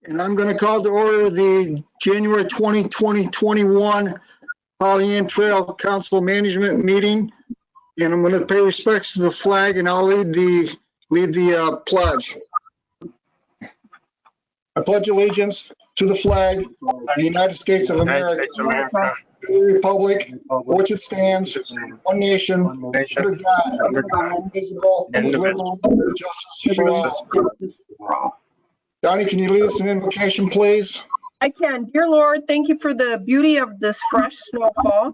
And I'm going to call to order the January 2021 Pollyanne Trail Council Management Meeting. And I'm going to pay respects to the flag, and I'll lead the pledge. I pledge allegiance to the flag of the United States of America, to the republic for which it stands, one nation, under God, indivisible, and with justice for all. Donnie, can you lead us in invocation, please? I can. Dear Lord, thank you for the beauty of this fresh snowfall.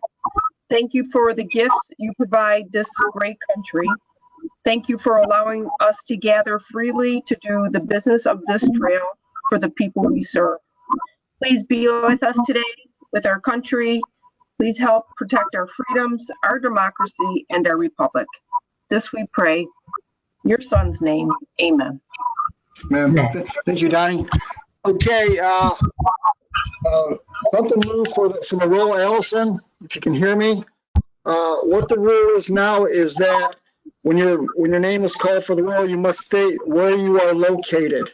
Thank you for the gifts you provide this great country. Thank you for allowing us to gather freely to do the business of this trail for the people we serve. Please be with us today, with our country. Please help protect our freedoms, our democracy, and our republic. This we pray. In your son's name, amen. Thank you, Donnie. Okay, something new for the roll, Allison, if you can hear me. What the rule is now is that when your name is called for the roll, you must state where you are located.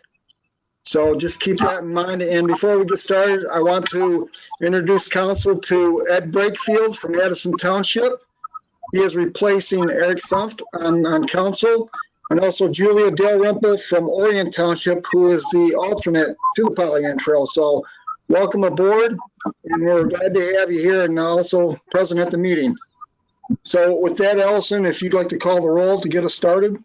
So just keep that in mind. And before we get started, I want to introduce council to Ed Brakefield from Addison Township. He is replacing Eric Sumpf on council. And also Julia Dalrymple from Orion Township, who is the alternate to the Pollyanne Trail. So welcome aboard, and we're glad to have you here and also present at the meeting. So with that, Allison, if you'd like to call the roll to get us started.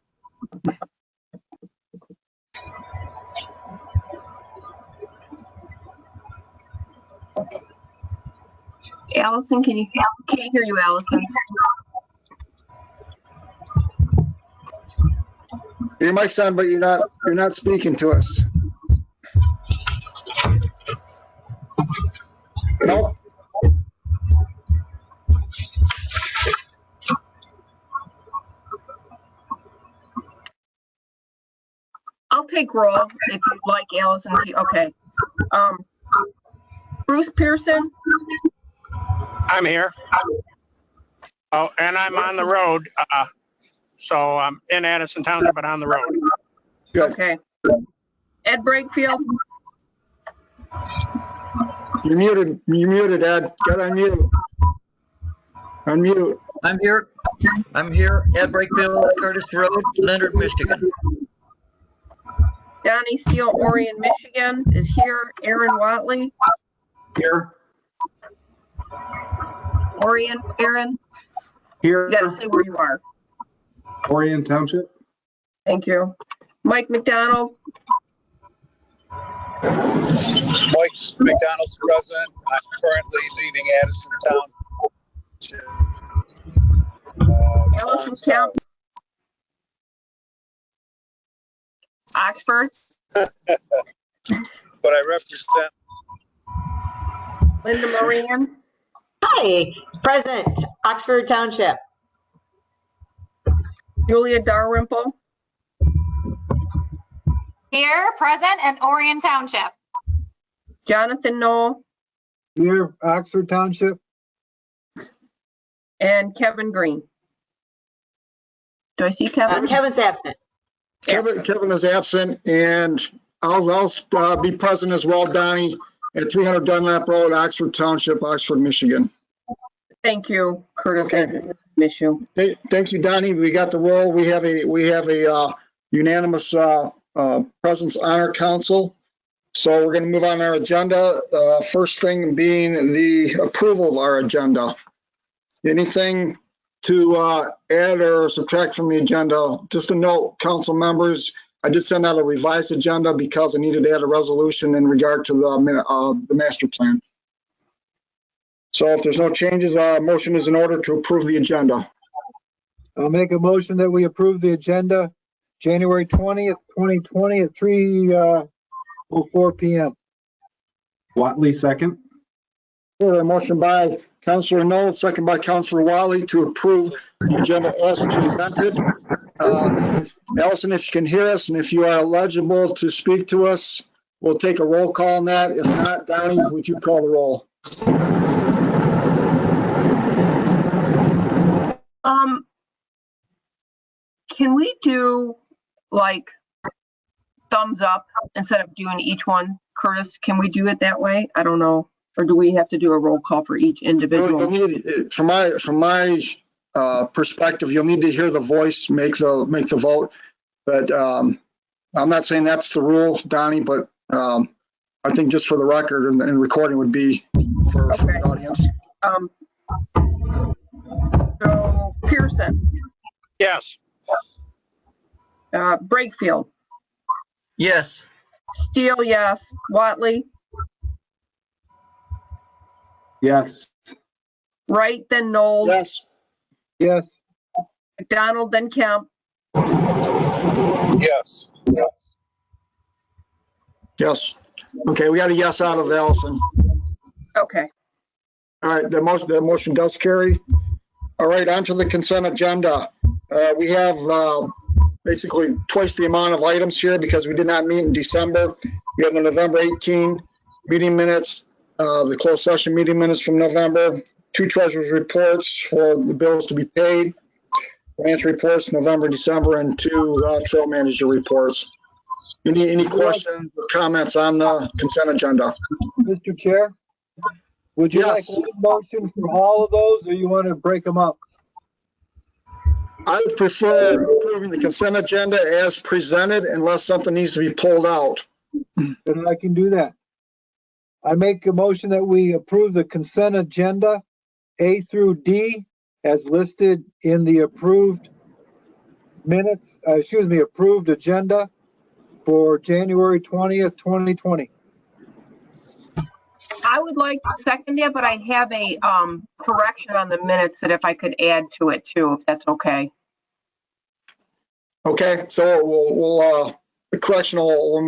Allison, can't hear you, Allison. Your mic's on, but you're not speaking to us. Nope. I'll take roll if you'd like, Allison. Okay. Bruce Pearson? I'm here. Oh, and I'm on the road. So I'm in Addison Township, but on the road. Good. Okay. Ed Brakefield? You're muted, Ed. Get unmute. Unmute. I'm here. Ed Brakefield, Curtis Road, Leonard, Michigan. Donnie Steele, Orion, Michigan is here. Aaron Watley? Here. Orion, Aaron? Here. You gotta say where you are. Orion Township. Thank you. Mike McDonald? Mike McDonald's present. I'm currently leaving Addison Town. Allison Count? Oxford? But I represent. Linda Moran? Hi, present, Oxford Township. Julia Dalrymple? Here, present, and Orion Township. Jonathan Knoll? Here, Oxford Township. And Kevin Green? Do I see Kevin? Kevin's absent. Kevin is absent, and I'll be present as well, Donnie, at 300 Dunlap Road, Oxford Township, Oxford, Michigan. Thank you, Curtis. Okay. Miss you. Thank you, Donnie. We got the roll. We have a unanimous presence on our council. So we're going to move on our agenda. First thing being the approval of our agenda. Anything to add or subtract from the agenda? Just a note, council members, I did send out a revised agenda because I needed to add a resolution in regard to the master plan. So if there's no changes, motion is in order to approve the agenda. I'll make a motion that we approve the agenda January 20th, 2020 at 3:04 p.m. Watley, second. A motion by Councilor Knoll, second by Councilor Wiley to approve the agenda as presented. Allison, if you can hear us and if you are eligible to speak to us, we'll take a roll call on that. If not, Donnie, would you call the roll? Can we do like thumbs up instead of doing each one. Curtis, can we do it that way? I don't know. Or do we have to do a roll call for each individual? You'll need, from my perspective, you'll need to hear the voice make the vote. But I'm not saying that's the rule, Donnie, but I think just for the record and recording would be for the audience. So Pearson, Yes. Brakefield, Yes. Steele, yes. Watley, Yes. Wright, then Noel, Yes. Yes. McDonald, then Kemp, Yes. Yes. Yes. Okay, we got a yes out of Allison. okay. All right, the motion does carry. All right, on to the consent agenda. We have basically twice the amount of items here because we did not meet in December. We have the November 18 meeting minutes, the closed session meeting minutes from November, 2 treasurer's reports for the bills to be paid, finance reports November, December, and 2 trail manager reports. Any questions or comments on the consent agenda? Mr. Chair, would you like Yes. one motion for all of those, or you want to break them up? I would prefer approving the consent agenda as presented unless something needs to be pulled out. Then I can do that. I make a motion that we approve the consent agenda A through D as listed in the approved minutes, approved agenda for January 20th, 2020. I would like to second it, but I have a correction on the minutes that if I could add to it too, if that's okay. Okay, so the correction will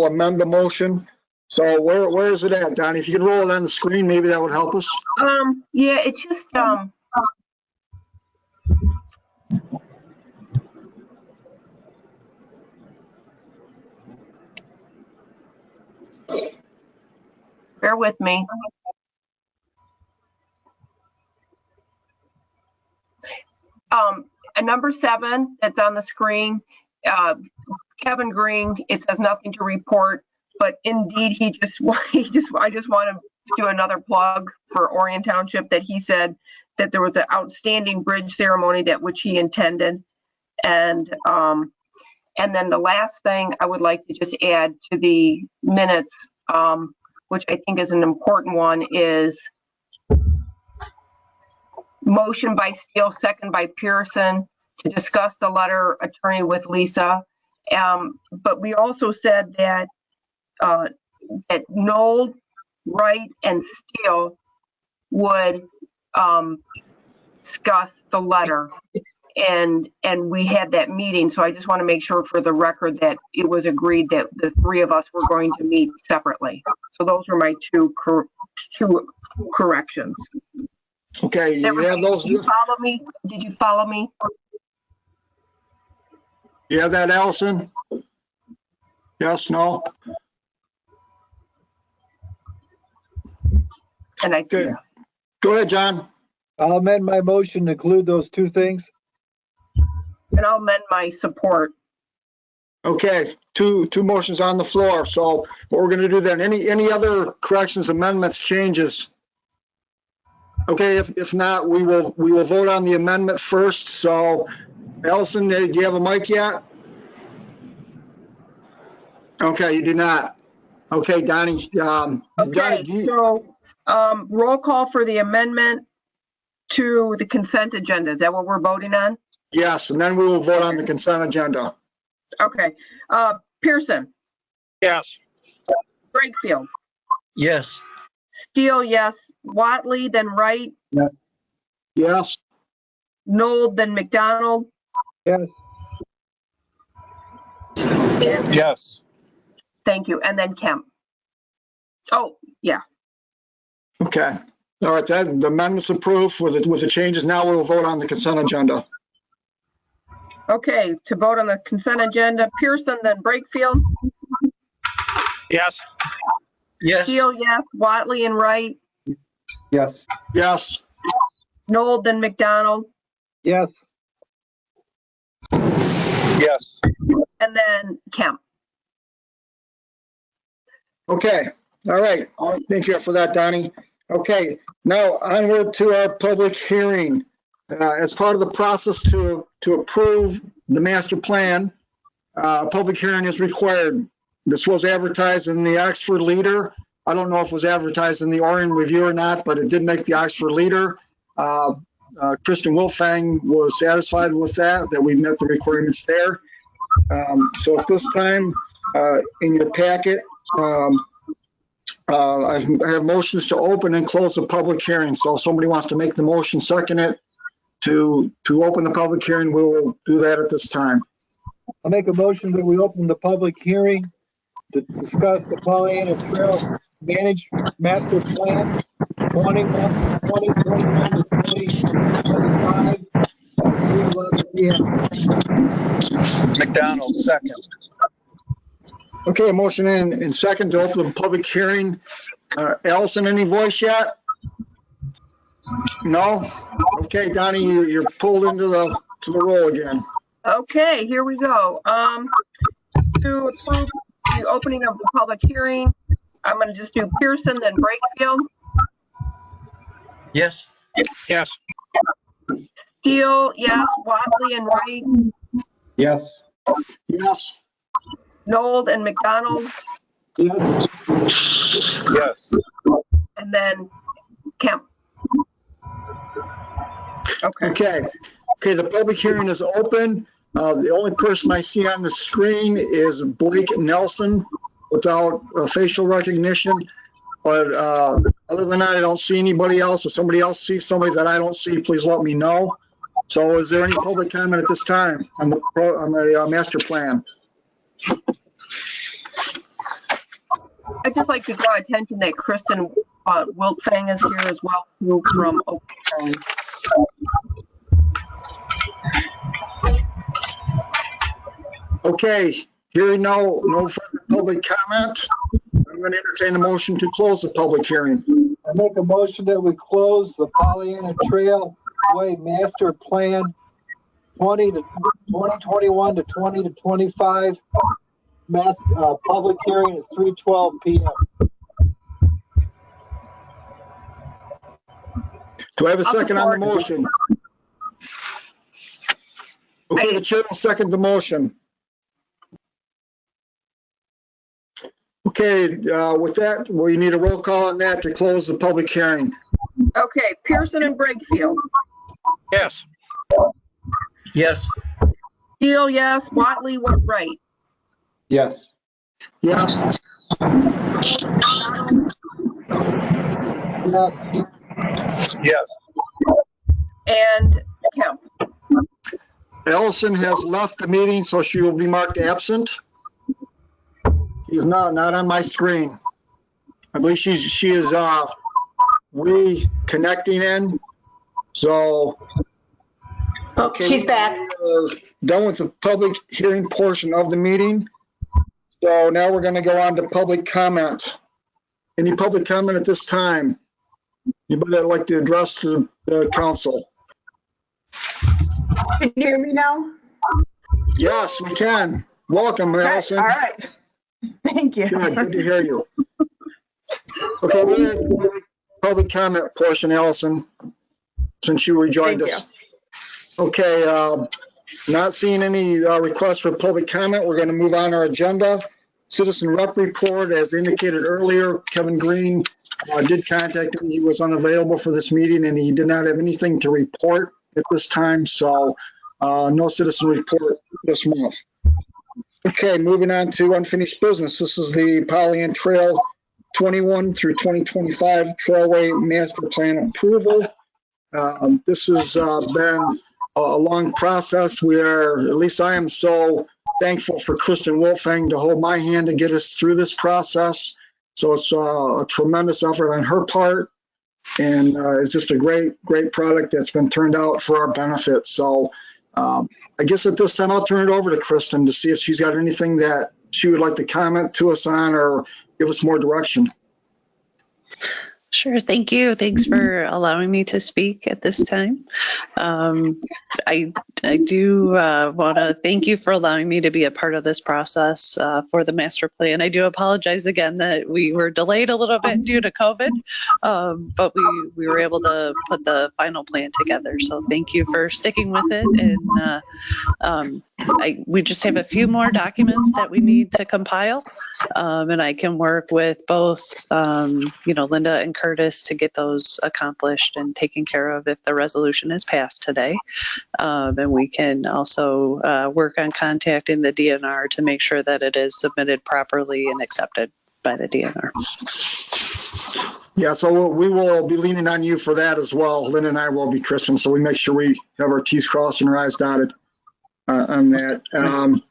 amend the motion. So where is it at, Donnie? If you could roll it on the screen, maybe that would help us. Yeah, it just bear with me. At number 7, that's on the screen, Kevin Green, it says nothing to report, but indeed I just want to do another plug for Orion Township that he said that there was an outstanding bridge ceremony that which he attended. And then the last thing I would like to just add to the minutes, which I think is an important one, is motion by Steele, second by Pearson to discuss the letter attorney with Lisa. But we also said that that Noel, Wright, and Steele would discuss the letter. And we had that meeting, so I just want to make sure for the record that it was agreed that the 3 of us were going to meet separately. So those were my two corrections. Okay, you have those. Did you follow me? Did you follow me? You have that, Allison? Yes, no? And I Good. Go ahead, John. I'll amend my motion to include those 2 things. and I'll amend my support. Okay, two motions on the floor. So what we're going to do then, any other corrections, amendments, changes? Okay, if not, we will vote on the amendment first. So Allison, do you have a mic yet? Okay, you do not. Okay, Donnie. Okay, so roll call for the amendment to the consent agenda. Is that what we're voting on? Yes, and then we will vote on the consent agenda. Okay. Pearson, Yes. Brakefield, Yes. Steele, yes. Watley, then Wright, Yes. Yes. Noel, then McDonald. Yes. Yes. Thank you. And then Kemp. Oh, yeah. Okay. All right, the amendment's approved with the changes. Now we'll vote on the consent agenda. Okay, to vote on the consent agenda, Pearson, then Brakefield, Yes. Yes. Steele, yes. Watley and Wright, Yes. Yes. Noel, then McDonald, Yes. Yes. and then Kemp. Okay, all right. Thank you for that, Donnie. Okay, now onward to our public hearing. As part of the process to approve the master plan, a public hearing is required. This was advertised in the Oxford Leader. I don't know if it was advertised in the Orion Review or not, but it did make the Oxford Leader. Kristen Wolfang was satisfied with that we met the requirements there. So at this time, in your packet, I have motions to open and close the public hearing. So if somebody wants to make the motion, second it to open the public hearing, we will do that at this time. I'll make a motion that we open the public hearing to discuss the Pollyanne Trail Master Plan 2021 to 2025 at 3:11 p.m. McDonald, second. Okay, motion and second to open the public hearing. Allison, any voice yet? No? Okay, Donnie, you're pulled into the roll again. Okay, here we go. To approve the opening of the public hearing, I'm going to just do Pearson, then Brakefield. Yes. Yes. Steele, yes. Watley and Wright. Yes. Yes. Nold and McDonald. Yes. Yes. And then Kemp. Okay. Okay, the public hearing is open. The only person I see on the screen is Blake Nelson without facial recognition. But other than that, I don't see anybody else. If somebody else sees somebody that I don't see, please let me know. So is there any public comment at this time on the master plan? I'd just like to draw attention that Kristen Wiltfang is here as well, too, from Oakland. Okay, hearing no further public comment, I'm going to entertain a motion to close the public hearing. I make a motion that we close the Pollyanna Trailway Master Plan 2021 to 2025 public hearing at 3:12 p.m. Do I have a I'll second on the support. motion? Okay, the chair will second the motion. Okay, with that, we need a roll call on that to close the public hearing. Okay, Pearson and Brakefield. Yes. Yes. Steele, yes. Watley, Wright. Yes. Yes. Yes. Yes. And Kemp. Ellison has left the meeting, so she will be marked absent. She's not on my screen. I believe she is reconnecting in. So okay, She's back. Done with the public hearing portion of the meeting. So now we're going to go on to public comment. Any public comment at this time? Anybody that'd like to address the council? Can you hear me now? Yes, we can. Welcome, Allison. All right. Thank you. Good to hear you. Okay, we're in the public comment portion, Allison, since you rejoined Thank us. Okay, not seeing any requests for public comment. We're going to move on our agenda. Citizen rep report, as indicated earlier, Kevin Green did contact me. He was unavailable for this meeting and he did not have anything to report at this time. So no citizen report this month. Okay, moving on to unfinished business. This is the Pollyanne Trail 21 through 2025 Trailway Master Plan approval. This has been a long process. At least I am so thankful for Kristen Wolfang to hold my hand to get us through this process. So it's a tremendous effort on her part. And it's just a great product that's been turned out for our benefit. So I guess at this time, I'll turn it over to Kristen to see if she's got anything that she would like to comment to us on or give us more direction. Sure. Thank you. Thanks for allowing me to speak at this time. I do want to thank you for allowing me to be a part of this process for the master plan. I do apologize again that we were delayed a little bit due to COVID, but we were able to put the final plan together. So thank you for sticking with it. And we just have a few more documents that we need to compile, and I can work with both, Linda and Curtis to get those accomplished and taken care of if the resolution is passed today. And we can also work on contacting the DNR to make sure that it is submitted properly and accepted by the DNR. Yeah, so we will be leaning on you for that as well. Lynn and I will be, Kristen, so we make sure we have our T's crossed and our I's dotted on that.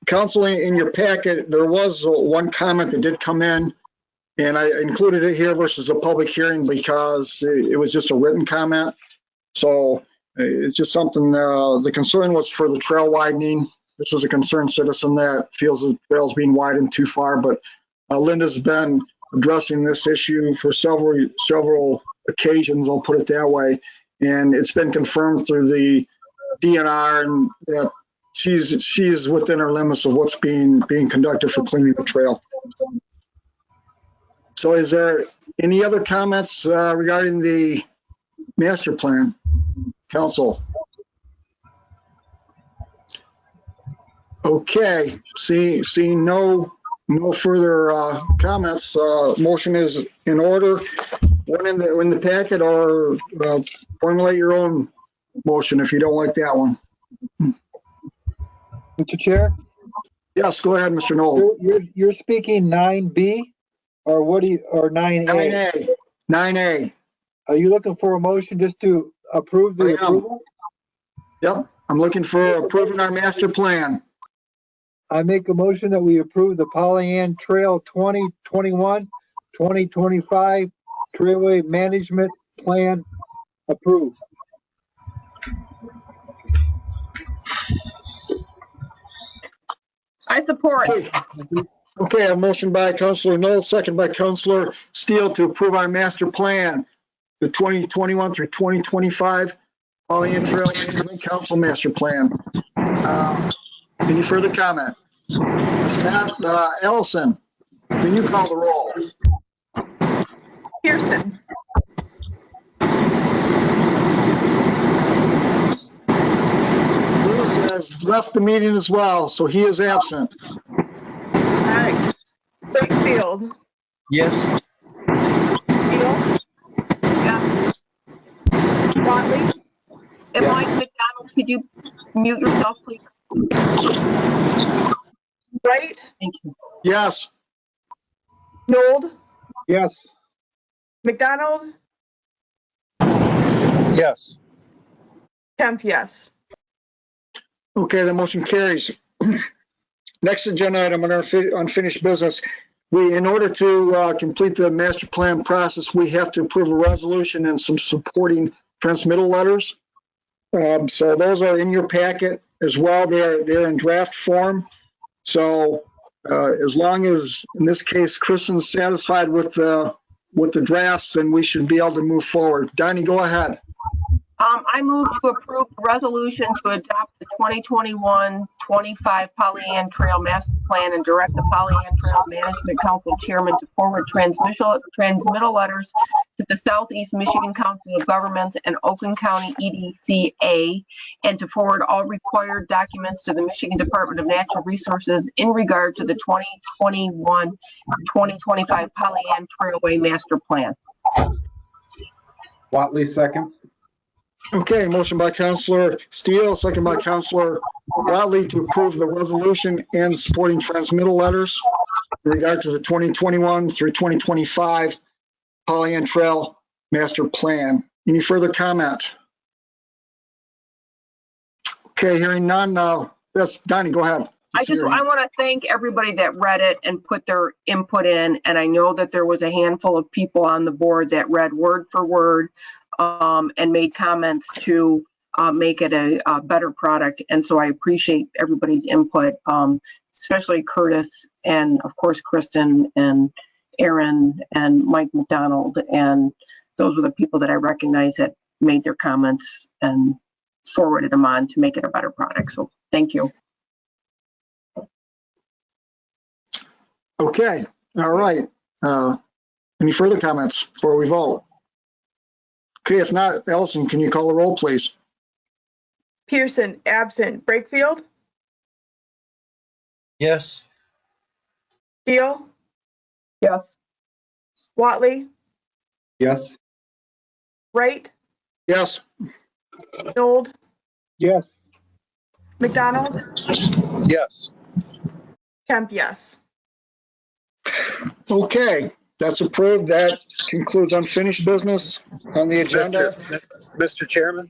Council, in your packet, there was one comment that did come in, and I included it here versus a public hearing because it was just a written comment. So it's just something, the concern was for the trail widening. This is a concerned citizen that feels the trail's being widened too far, but Linda's been addressing this issue for several occasions, I'll put it that way. And it's been confirmed through the DNR and that she's within her limits of what's being conducted for cleaning the trail. So is there any other comments regarding the master plan, council? Okay, seeing no further comments, motion is in order. One in the packet, or formulate your own motion if you don't like that one. Mr. Chair? Yes, go ahead, Mr. Knoll. You're speaking 9B, or what do you, or 9A? 9A. Are you looking for a motion just to approve the approval? Yep, I'm looking for approving our master plan. I make a motion that we approve the Pollyanne Trail 2021-2025 Trailway Management Plan approved. I support. Okay, a motion by Councilor Knoll, second by Councilor Steele to approve our master plan, the 2021 through 2025 Pollyanne Trail Management Council Master Plan. Any further comment? Ellison, can you call the roll? Kirsten. Bruce has left the meeting as well, so he is absent. Nice. Wakefield. Yes. Steele. Yeah. Watley. And Mike McDonald, could you mute yourself, please? Wright. Thank you. Yes. Nold. Yes. McDonald. Yes. Kemp, yes. Okay, the motion carries. Next agenda item on our unfinished business. In order to complete the master plan process, we have to approve a resolution and some supporting transmittal letters. So those are in your packet as well. They're in draft form. So as long as, in this case, Kristen's satisfied with the drafts, then we should be able to move forward. Donnie, go ahead. I move to approve the resolution to adopt the 2021-25 Pollyanne Trail Master Plan and direct the Pollyanne Trail Management Council Chairman to forward transmittal letters to the Southeast Michigan Council of Governments and Oakland County EDCA, and to forward all required documents to the Michigan Department of Natural Resources in regard to the 2021-2025 Pollyanne Trailway Master Plan. Watley, second. Okay, motion by Councilor Steele, second by Councilor Watley to approve the resolution and supporting transmittal letters in regard to the 2021 through 2025 Pollyanne Trail Master Plan. Any further comment? Okay, hearing none. Yes, Donnie, go ahead. I want to thank everybody that read it and put their input in. And I know that there was a handful of people on the board that read word for word and made comments to make it a better product. And so I appreciate everybody's input, especially Curtis and of course Kristen and Aaron and Mike McDonald, and those were the people that I recognized that made their comments and forwarded them on to make it a better product. So thank you. Okay, all right. Any further comments before we vote? Okay, if not, Ellison, can you call the roll, please? Pearson, absent. Brakefield, Yes. Steele, Yes. Watley, Yes. Wright, Yes. Nold, Yes. McDonald, Yes. Kemp, yes. Okay, that's approved. That concludes unfinished business on the agenda. Mr. Chairman?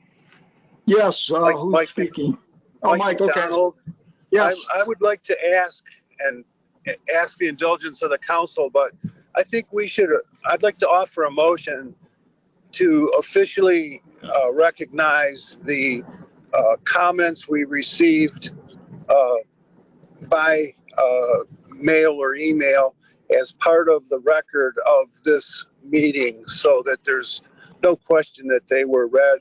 Yes, Mike- who's Mike- speaking? Oh, Mike, okay. McDonald, Yes, I would like to ask the indulgence of the council, but I think I'd like to offer a motion to officially recognize the comments we received by mail or email as part of the record of this meeting, so that there's no question that they were read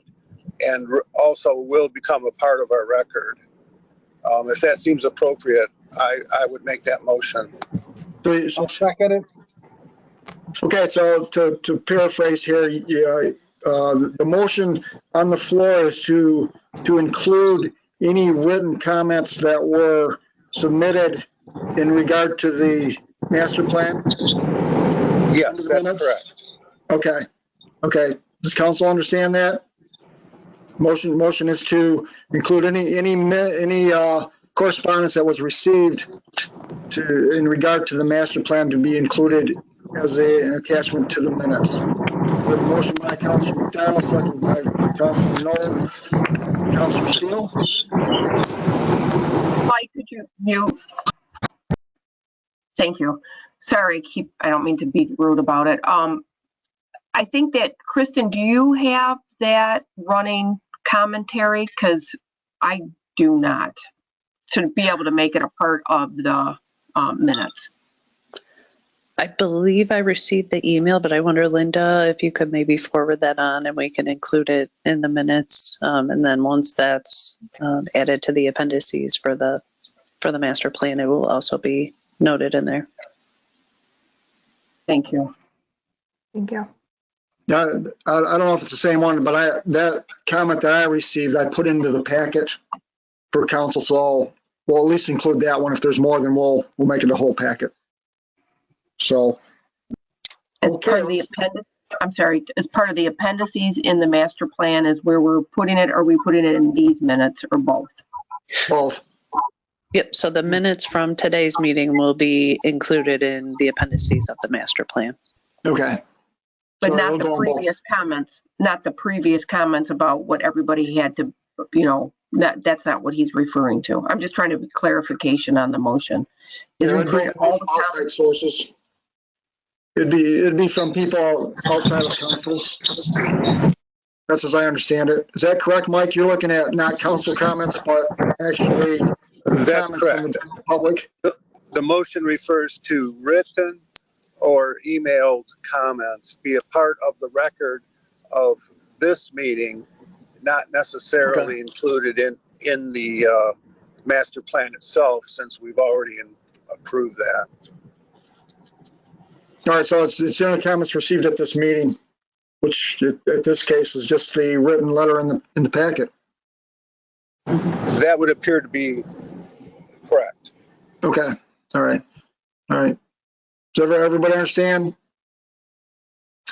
and also will become a part of our record. If that seems appropriate, I would make that motion. I'll second it. okay, so to paraphrase here, the motion on the floor is to include any written comments that were submitted in regard to the master plan? Yes, that's correct. Okay. Does council understand that? Motion is to include any correspondence that was received in regard to the master plan to be included as an attachment to the minutes. With a motion by Councilor McDonald, second by Councilor Noel. Councilor Steele? Mike, could you mute? Thank you. Sorry, I don't mean to be rude about it. I think that, Kristen, do you have that running commentary? Because I do not, to be able to make it a part of the minutes. I believe I received the email, but I wonder, Linda, if you could maybe forward that on and we can include it in the minutes. And then once that's added to the appendices for the master plan, it will also be noted in there. Thank you. Thank you. I don't know if it's the same one, but that comment that I received, I put into the packet for council, so we'll at least include that one. If there's more, then we'll make it a whole packet. So, okay. I'm sorry, as part of the appendices in the master plan is where we're putting it, or are we putting it in these minutes, or both? Both. Yep, so the minutes from today's meeting will be included in the appendices of the master plan. Okay. But So not the previous comments, not the previous comments about what everybody had to, that's not what he's referring to. I'm just trying to be clarification on the motion. It'd be all the outside sources. It'd be from people outside of council. That's as I understand it. Is that correct, Mike? You're looking at not council comments, but actually That's comments correct. from the public? The motion refers to written or emailed comments be a part of the record of this meeting, not necessarily included in the master plan itself, since we've already approved that. All right, so it's the only comments received at this meeting, which at this case is just the written letter in the packet. That would appear to be correct. Okay, all right. Does everybody understand?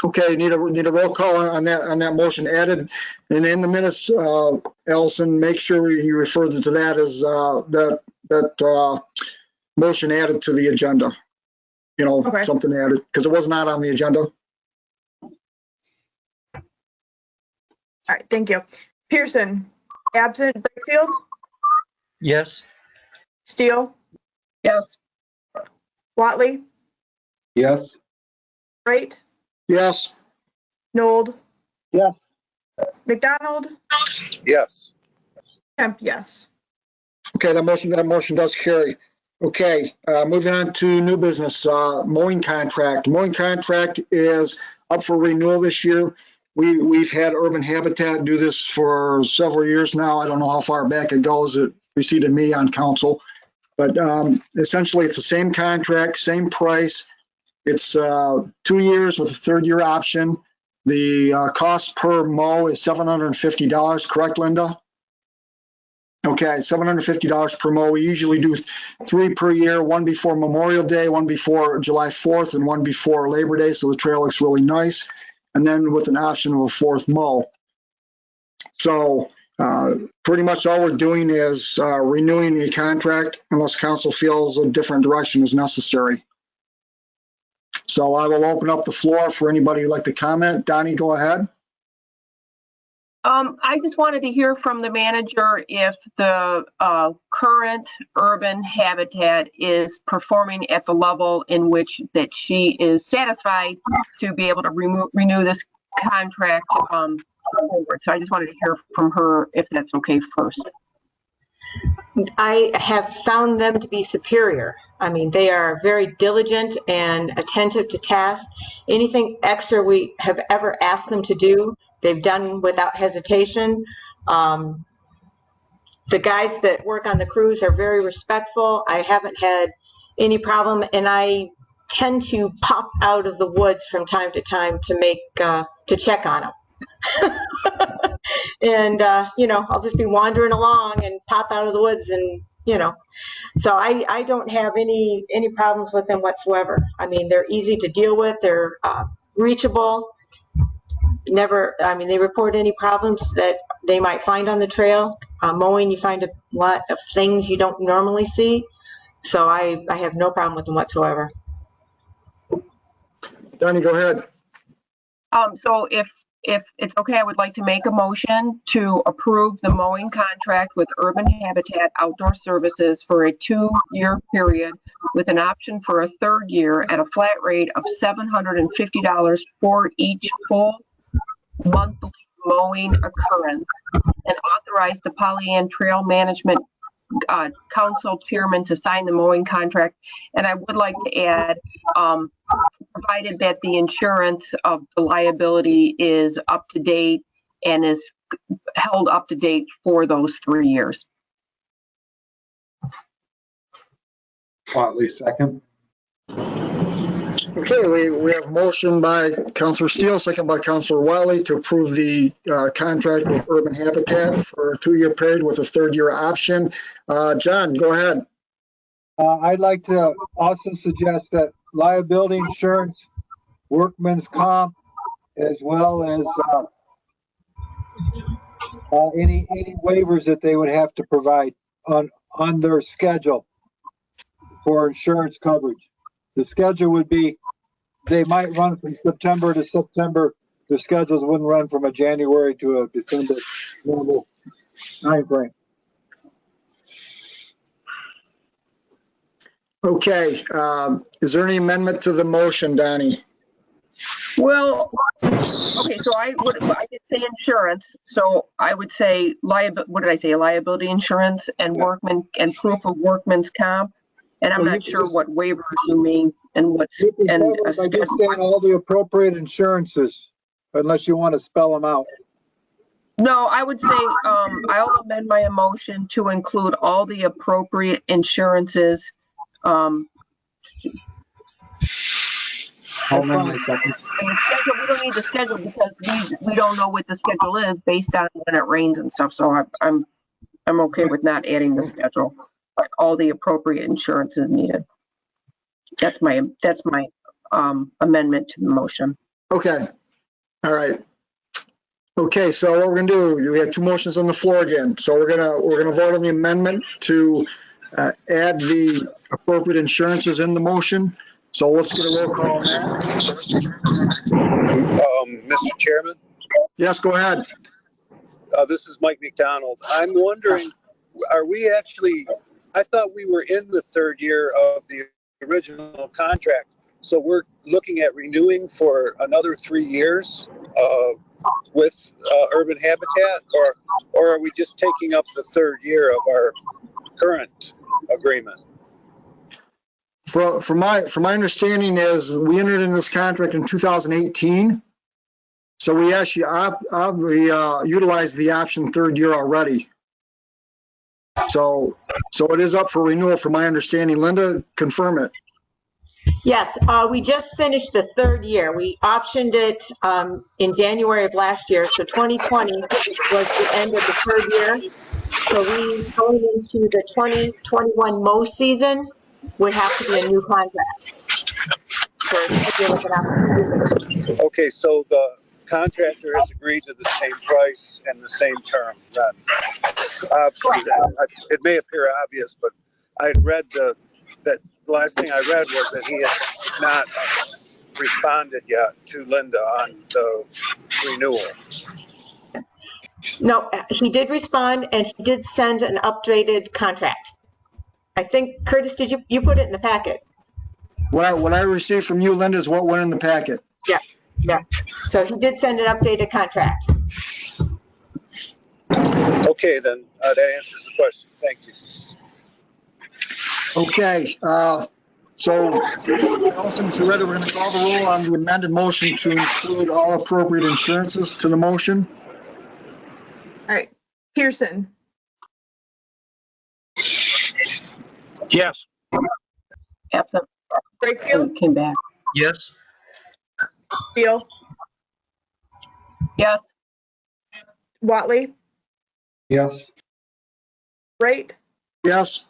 Okay, need a roll call on that motion added, and in the minutes, Ellison, make sure you refer to that as that motion added to the agenda. Okay. Something added, because it was not on the agenda. All right, thank you. Pearson, absent. Brakefield, Yes. Steele, Yes. Watley, Yes. Wright, Yes. Nold, Yes. McDonald, Yes. Kemp, yes. Okay, that motion does carry. Okay, moving on to new business, mowing contract. Mowing contract is up for renewal this year. We've had Urban Habitat do this for several years now. I don't know how far back it goes. It preceded me on council. But essentially, it's the same contract, same price. It's 2 years with a third-year option. The cost per mow is $750, correct, Linda? Okay, $750 per mow. We usually do 3 per year, one before Memorial Day, one before July 4th, and one before Labor Day, so the trail looks really nice. And then with an option of a 4th mow. So pretty much all we're doing is renewing the contract unless council feels a different direction is necessary. So I will open up the floor for anybody who'd like to comment. Donnie, go ahead. I just wanted to hear from the manager if the current Urban Habitat is performing at the level in which that she is satisfied to be able to renew this contract forward. So I just wanted to hear from her if that's okay first. I have found them to be superior. I mean, they are very diligent and attentive to tasks. Anything extra we have ever asked them to do, they've done without hesitation. The guys that work on the crews are very respectful. I haven't had any problem, and I tend to pop out of the woods from time to time to make to check on them. And you know, I'll just be wandering along and pop out of the woods, and you know, so I don't have any problems with them whatsoever. I mean, they're easy to deal with. They're reachable. Never, I mean, they report any problems that they might find on the trail. Mowing, you find a lot of things you don't normally see. So I have no problem with them whatsoever. Donnie, go ahead. So if it's okay, I would like to make a motion to approve the mowing contract with Urban Habitat Outdoor Services for a 2-year period with an option for a 3rd year at a flat rate of $750 for each full monthly mowing occurrence, and authorize the Pollyanne Trail Management Council Chairman to sign the mowing contract. And I would like to add, provided that the insurance of the liability is up to date and is held up to date for those 3 years. Watley, second. Okay, we have a motion by Councilor Steele, second by Councilor Wiley to approve the contract with Urban Habitat for a 2-year period with a 3rd-year option. John, go ahead. I'd like to also suggest that liability insurance, workman's comp, as well as any waivers that they would have to provide on their schedule for insurance coverage. The schedule would be, they might run from September to September. The schedules wouldn't run from a January to a December normal time frame. Okay, is there any amendment to the motion, Donnie? Well, okay, so I did say insurance, so I would say what did I say? Liability insurance and workman and proof of workman's comp. And I'm not sure what waivers you mean and what's and I just saying all the appropriate insurances, unless you want to spell them out. No, I would say I'll amend my motion to include all the appropriate insurances. I'll amend my second. And the schedule, we don't need the schedule because we don't know what the schedule is based on when it rains and stuff. So I'm okay with not adding the schedule, but all the appropriate insurance is needed. That's my amendment to the motion. Okay, all right. Okay, so what we're gonna do, we have 2 motions on the floor again. So we're gonna vote on the amendment to add the appropriate insurances in the motion. So let's get a roll call on that. Mr. Chairman? Yes, go ahead. This is Mike McDonald. I'm wondering, are we actually, I thought we were in the 3rd year of the original contract. So we're looking at renewing for another 3 years with Urban Habitat, or are we just taking up the 3rd year of our current agreement? from my understanding is we entered in this contract in 2018. So we actually utilized the option third year already. So it is up for renewal from my understanding. Linda, confirm it. Yes, we just finished the third year. We optioned it in January of last year, so 2020 was the end of the third year. So we going into the 2021 mow season would have to be a new contract. For a year with an opportunity. Okay, so the contractor has agreed to the same price and the same term then. It may appear obvious, but I read that the last thing I read was that he had not responded yet to Linda on the renewal. No, he did respond and he did send an updated contract. I think, Curtis, did you put it in the packet? What I received from you, Linda, is what went in the packet. Yeah. So he did send an updated contract. Okay, then that answers the question. Thank you. Okay, so Allison, if you're ready, we're going to call the roll on the amended motion to include all appropriate insurances to the motion. All right. Pearson, Yes. Absent. Brakefield, Came back. Yes. Beal, Yes. Watley, Yes. Wright, Yes?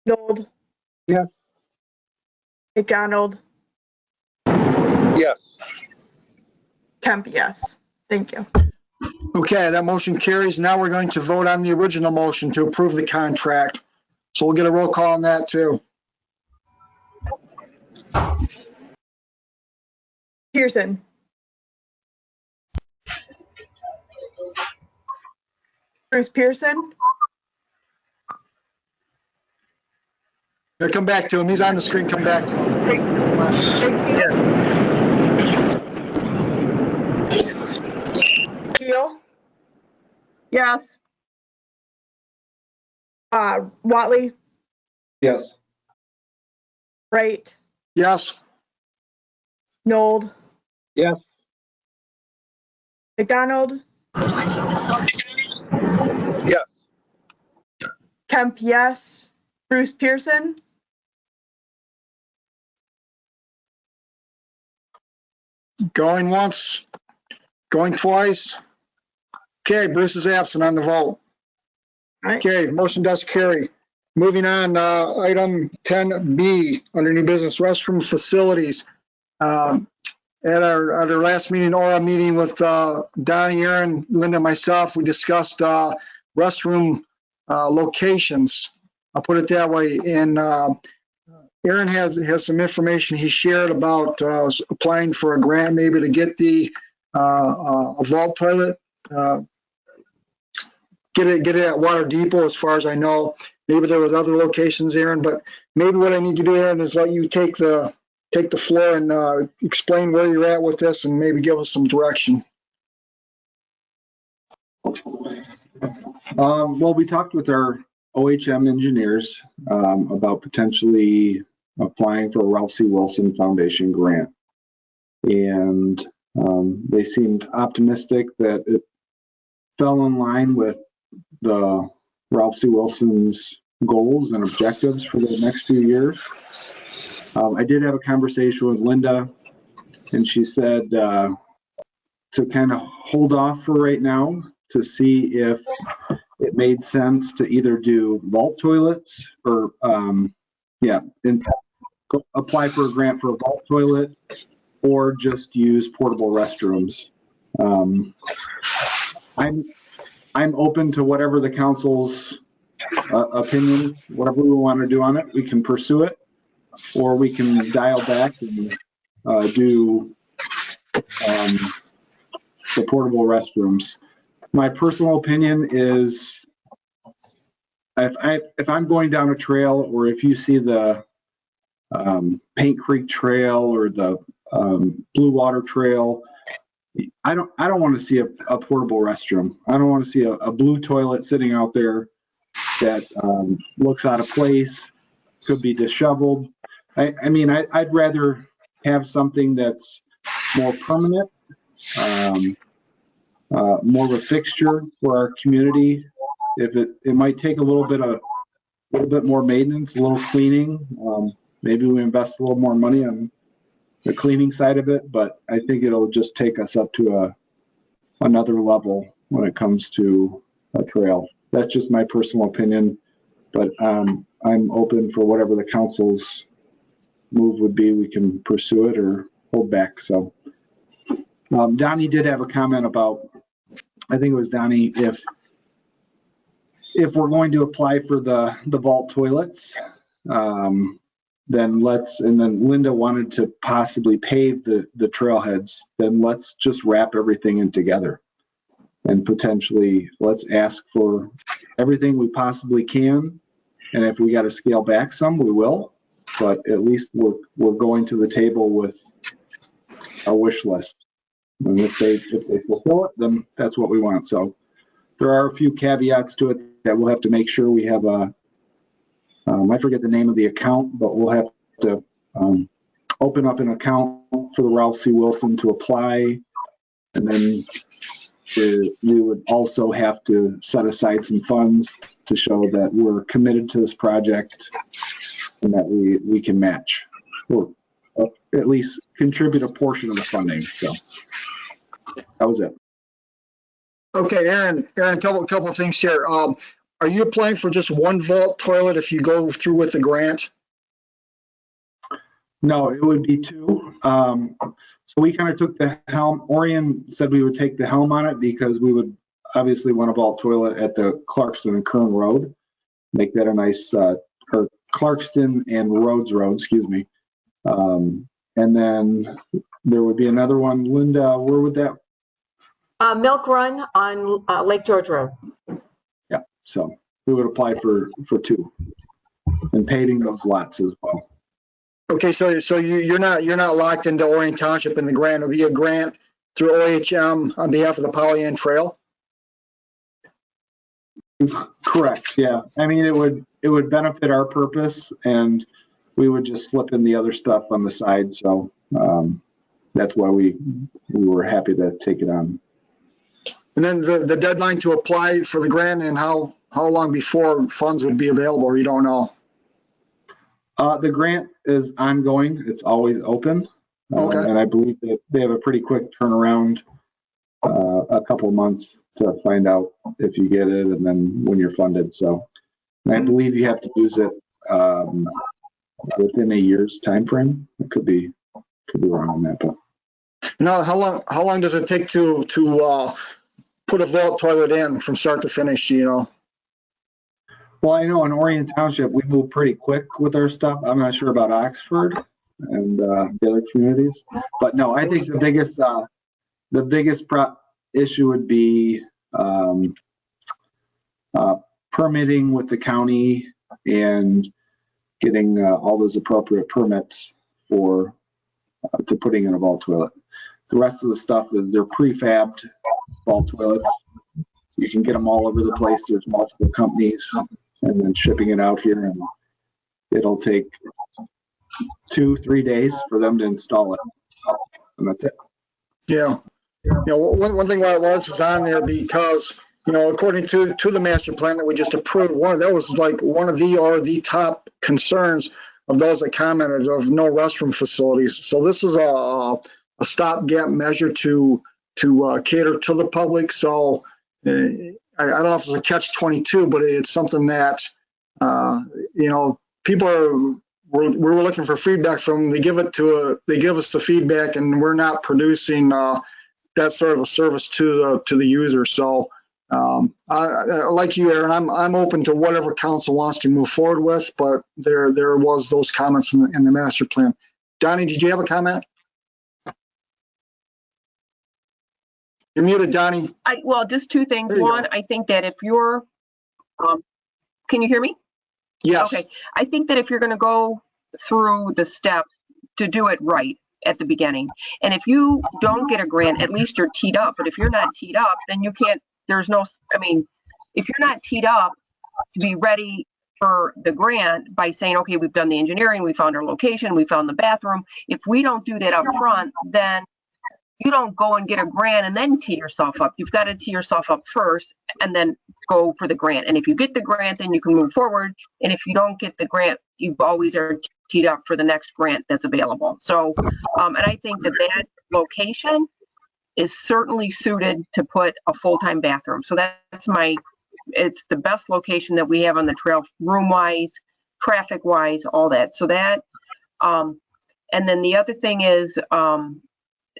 Nold, Yes. McDonald, Yes. Kemp, yes. Thank you. Okay, that motion carries. Now we're going to vote on the original motion to approve the contract. So we'll get a roll call on that too. Pearson, Bruce Pearson, Here, come back to him. He's on the screen. Come back to him. Brakefield, Beal, Yes. Watley, Yes. Wright, Yes? Nold, Yes. McDonald, Yes. Kemp, yes. Bruce Pearson, Going once, going twice. Okay, Bruce is absent on the vote. right. Okay, motion does carry. Moving on, item 10B, under new business, restroom facilities. At our last meeting, or a meeting with Donnie, Aaron, Linda, myself, we discussed restroom locations. I'll put it that way. And Aaron has some information he shared about applying for a grant, maybe to get the a vault toilet. Get it at Water Depot, as far as I know. Maybe there was other locations, Aaron, but maybe what I need to do, Aaron, is let you take the floor and explain where you're at with this and maybe give us some direction. Well, we talked with our OHM engineers about potentially applying for a Ralph C. Wilson Foundation grant. And they seemed optimistic that it fell in line with the Ralph C. Wilson's goals and objectives for the next few years. I did have a conversation with Linda, and she said to kind of hold off for right now to see if it made sense to either do vault toilets or apply for a grant for a vault toilet or just use portable restrooms. I'm open to whatever the council's opinion, whatever we want to do on it. We can pursue it, or we can dial back and do the portable restrooms. My personal opinion is if I'm going down a trail, or if you see the Paint Creek Trail or the Blue Water Trail, I don't want to see a portable restroom. I don't want to see a blue toilet sitting out there that looks out of place. could be disheveled. I mean, I'd rather have something that's more permanent, more of a fixture for our community. If it might take a little bit more maintenance, a little cleaning. Maybe we invest a little more money on the cleaning side of it, but I think it'll just take us up to another level when it comes to a trail. That's just my personal opinion, but I'm open for whatever the council's move would be. We can pursue it or hold back. So Donnie did have a comment about, I think it was Donnie, if we're going to apply for the vault toilets, then Linda wanted to possibly pave the trailheads, then let's just wrap everything in together. And potentially let's ask for everything we possibly can. And if we got to scale back some, we will. But at least we're going to the table with a wish list. And if they fulfill it, then that's what we want. So there are a few caveats to it that we'll have to make sure we have I forget the name of the account, but we'll have to open up an account for the Ralph C. Wilson to apply. And then we would also have to set aside some funds to show that we're committed to this project and that we can match or at least contribute a portion of the funding. So that was it. Okay, Aaron, a couple of things here. Are you applying for just one vault toilet if you go through with the grant? No, it would be two. So we kind of took the helm. Orion said we would take the helm on it because we would obviously want a vault toilet at the Clarkston and Kern Road. Make that a nice, or Clarkston and Rhodes Road, excuse me. And then there would be another one. Linda, where would that? Milk Run on Lake George Road. Yeah, so we would apply for two and paving those lots as well. Okay, so you're not locked into Orion Township in the grant. It'll be a grant through OHM on behalf of the Pollyanne Trail. Correct. Yeah. I mean, it would benefit our purpose, and we would just slip in the other stuff on the side. So that's why we were happy to take it on. And then the deadline to apply for the grant, and how long before funds would be available, or you don't know? The grant is ongoing. It's always open. Okay. And I believe that they have a pretty quick turnaround, a couple of months to find out if you get it and then when you're funded. So I believe you have to use it within a year's time frame. It could be wrong on that, but. Now, how long does it take to put a vault toilet in from start to finish, you know? Well, I know in Orion Township, we move pretty quick with our stuff. I'm not sure about Oxford and the other communities, but no, I think the biggest issue would be permitting with the county and getting all those appropriate permits for to putting in a vault toilet. The rest of the stuff is they're prefabbed vault toilets. You can get them all over the place. There's multiple companies, and then shipping it out here, and it'll take 2-3 days for them to install it, and that's it. Yeah. You know, one thing why this is on there, because, you know, according to the master plan that we just approved, that was like one of the top concerns of those that commented of no restroom facilities. So this is a stopgap measure to cater to the public. So I don't know if it's a catch-22, but it's something that you know, people we're looking for feedback from. They give us the feedback, and we're not producing that sort of a service to the user. So like you, Aaron, I'm open to whatever council wants to move forward with, but there was those comments in the master plan. Donnie, did you have a comment? You're muted, Donnie. Well, just two things. One, I think that if you're, can you hear me? Yes. Okay. I think that if you're going to go through the steps to do it right at the beginning, and if you don't get a grant, at least you're teed up. But if you're not teed up, then you can't, I mean, if you're not teed up to be ready for the grant by saying, okay, we've done the engineering, we found our location, we found the bathroom. If we don't do that up front, then you don't go and get a grant and then tee yourself up. You've got to tee yourself up first and then go for the grant. And if you get the grant, then you can move forward. And if you don't get the grant, you always are teed up for the next grant that's available. So, and I think that that location is certainly suited to put a full-time bathroom. So that's it's the best location that we have on the trail, room-wise, traffic-wise, all that. So that, and then the other thing is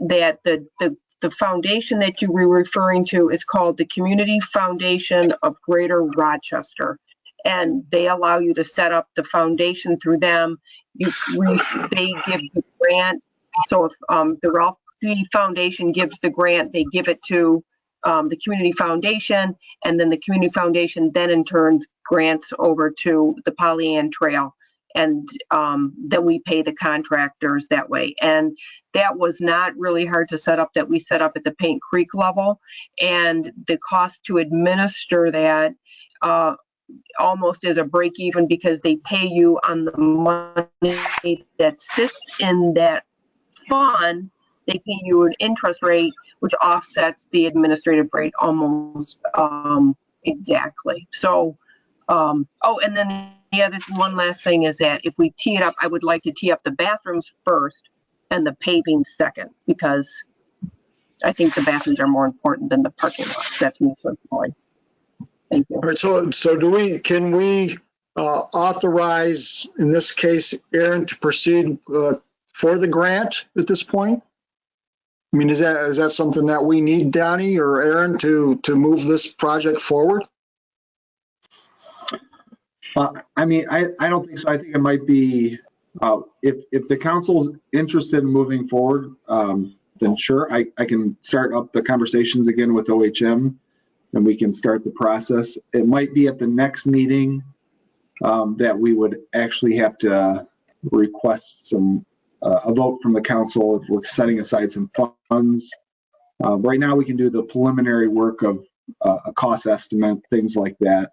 that the foundation that you were referring to is called the Community Foundation of Greater Rochester. And they allow you to set up the foundation through them. They give the grant. So if the Ralph B. Foundation gives the grant, they give it to the Community Foundation, and then the Community Foundation then in turn grants over to the Pollyanne Trail. And then we pay the contractors that way. And that was not really hard to set up, that we set up at the Paint Creek level. And the cost to administer that almost is a break even, because they pay you on the money that sits in that fund. They pay you an interest rate, which offsets the administrative rate almost exactly. So, oh, and then the other one last thing is that if we tee it up, I would like to tee up the bathrooms first and the paving second, because I think the bathrooms are more important than the parking lot. That's me personally. Thank you. All right, so can we authorize, in this case, Aaron to proceed for the grant at this point? I mean, is that something that we need, Donnie or Aaron, to move this project forward? I mean, I don't think so. I think it might be, if the council's interested in moving forward, then sure, I can start up the conversations again with OHM, and we can start the process. It might be at the next meeting that we would actually have to request a vote from the council if we're setting aside some funds. Right now, we can do the preliminary work of a cost estimate, things like that.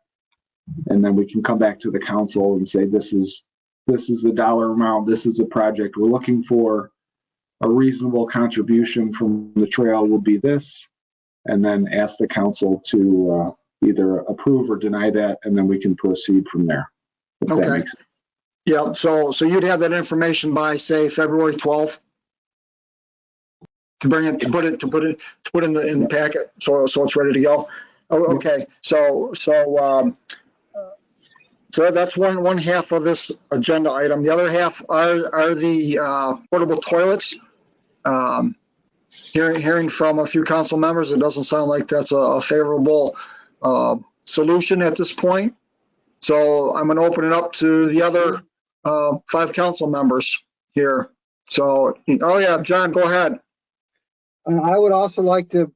And then we can come back to the council and say, this is the dollar amount, this is the project we're looking for. A reasonable contribution from the trail will be this, and then ask the council to either approve or deny that, and then we can proceed from there. If okay. That makes sense. Yeah, so you'd have that information by, say, February 12th to bring it, to put in the packet, so it's ready to go. Oh, okay, so that's one half of this agenda item. The other half are the portable toilets. Hearing from a few council members, it doesn't sound like that's a favorable solution at this point. So I'm going to open it up to the other 5 council members here. So, oh yeah, John, go ahead. I would also like to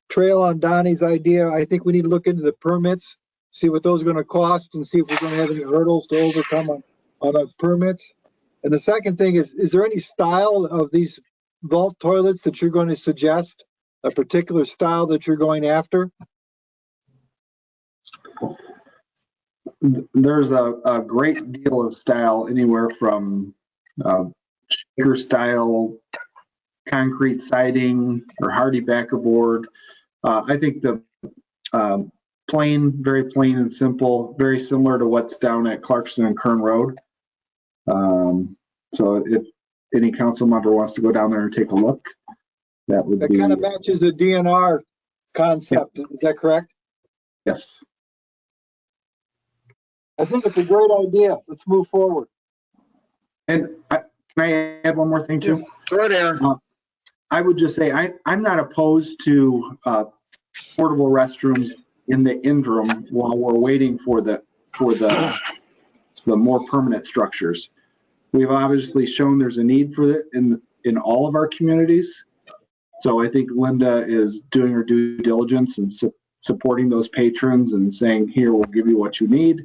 trail on Donnie's idea. I think we need to look into the permits, see what those are going to cost, and see if we're going to have any hurdles to overcome on the permits. And the second thing is there any style of these vault toilets that you're going to suggest, a particular style that you're going after? There's a great deal of style, anywhere from shaker style, concrete siding, or hardy backer board. I think the plain, very plain and simple, very similar to what's down at Clarkson and Kern Road. So if any council member wants to go down there and take a look, that would be. That kind of matches the DNR concept. Yep. Is that correct? Yes. I think it's a great idea. Let's move forward. And can I add one more thing too? Go ahead, Aaron. I would just say I'm not opposed to portable restrooms in the interim while we're waiting for the more permanent structures. We've obviously shown there's a need for it in all of our communities. So I think Linda is doing her due diligence and supporting those patrons and saying, here, we'll give you what you need.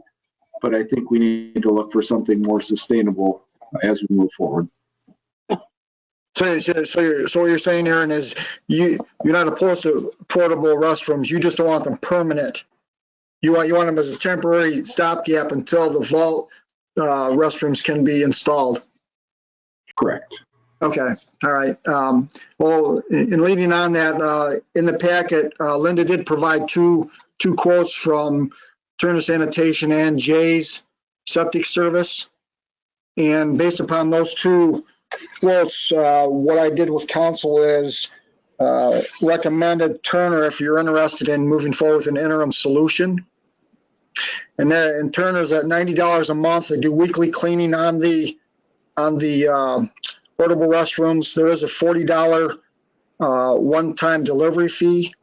But I think we need to look for something more sustainable as we move forward. So what you're saying, Aaron, is you're not opposed to portable restrooms. You just don't want them permanent. You want them as a temporary stopgap until the vault restrooms can be installed. Correct. Okay, all right. Well, in leading on that, in the packet, Linda did provide two quotes from Turner Sanitation and Jay's Septic Service. And based upon those two quotes, what I did with council is recommended Turner if you're interested in moving forward with an interim solution. And then Turner's at $90 a month. They do weekly cleaning on the portable restrooms. There is a $40 one-time delivery fee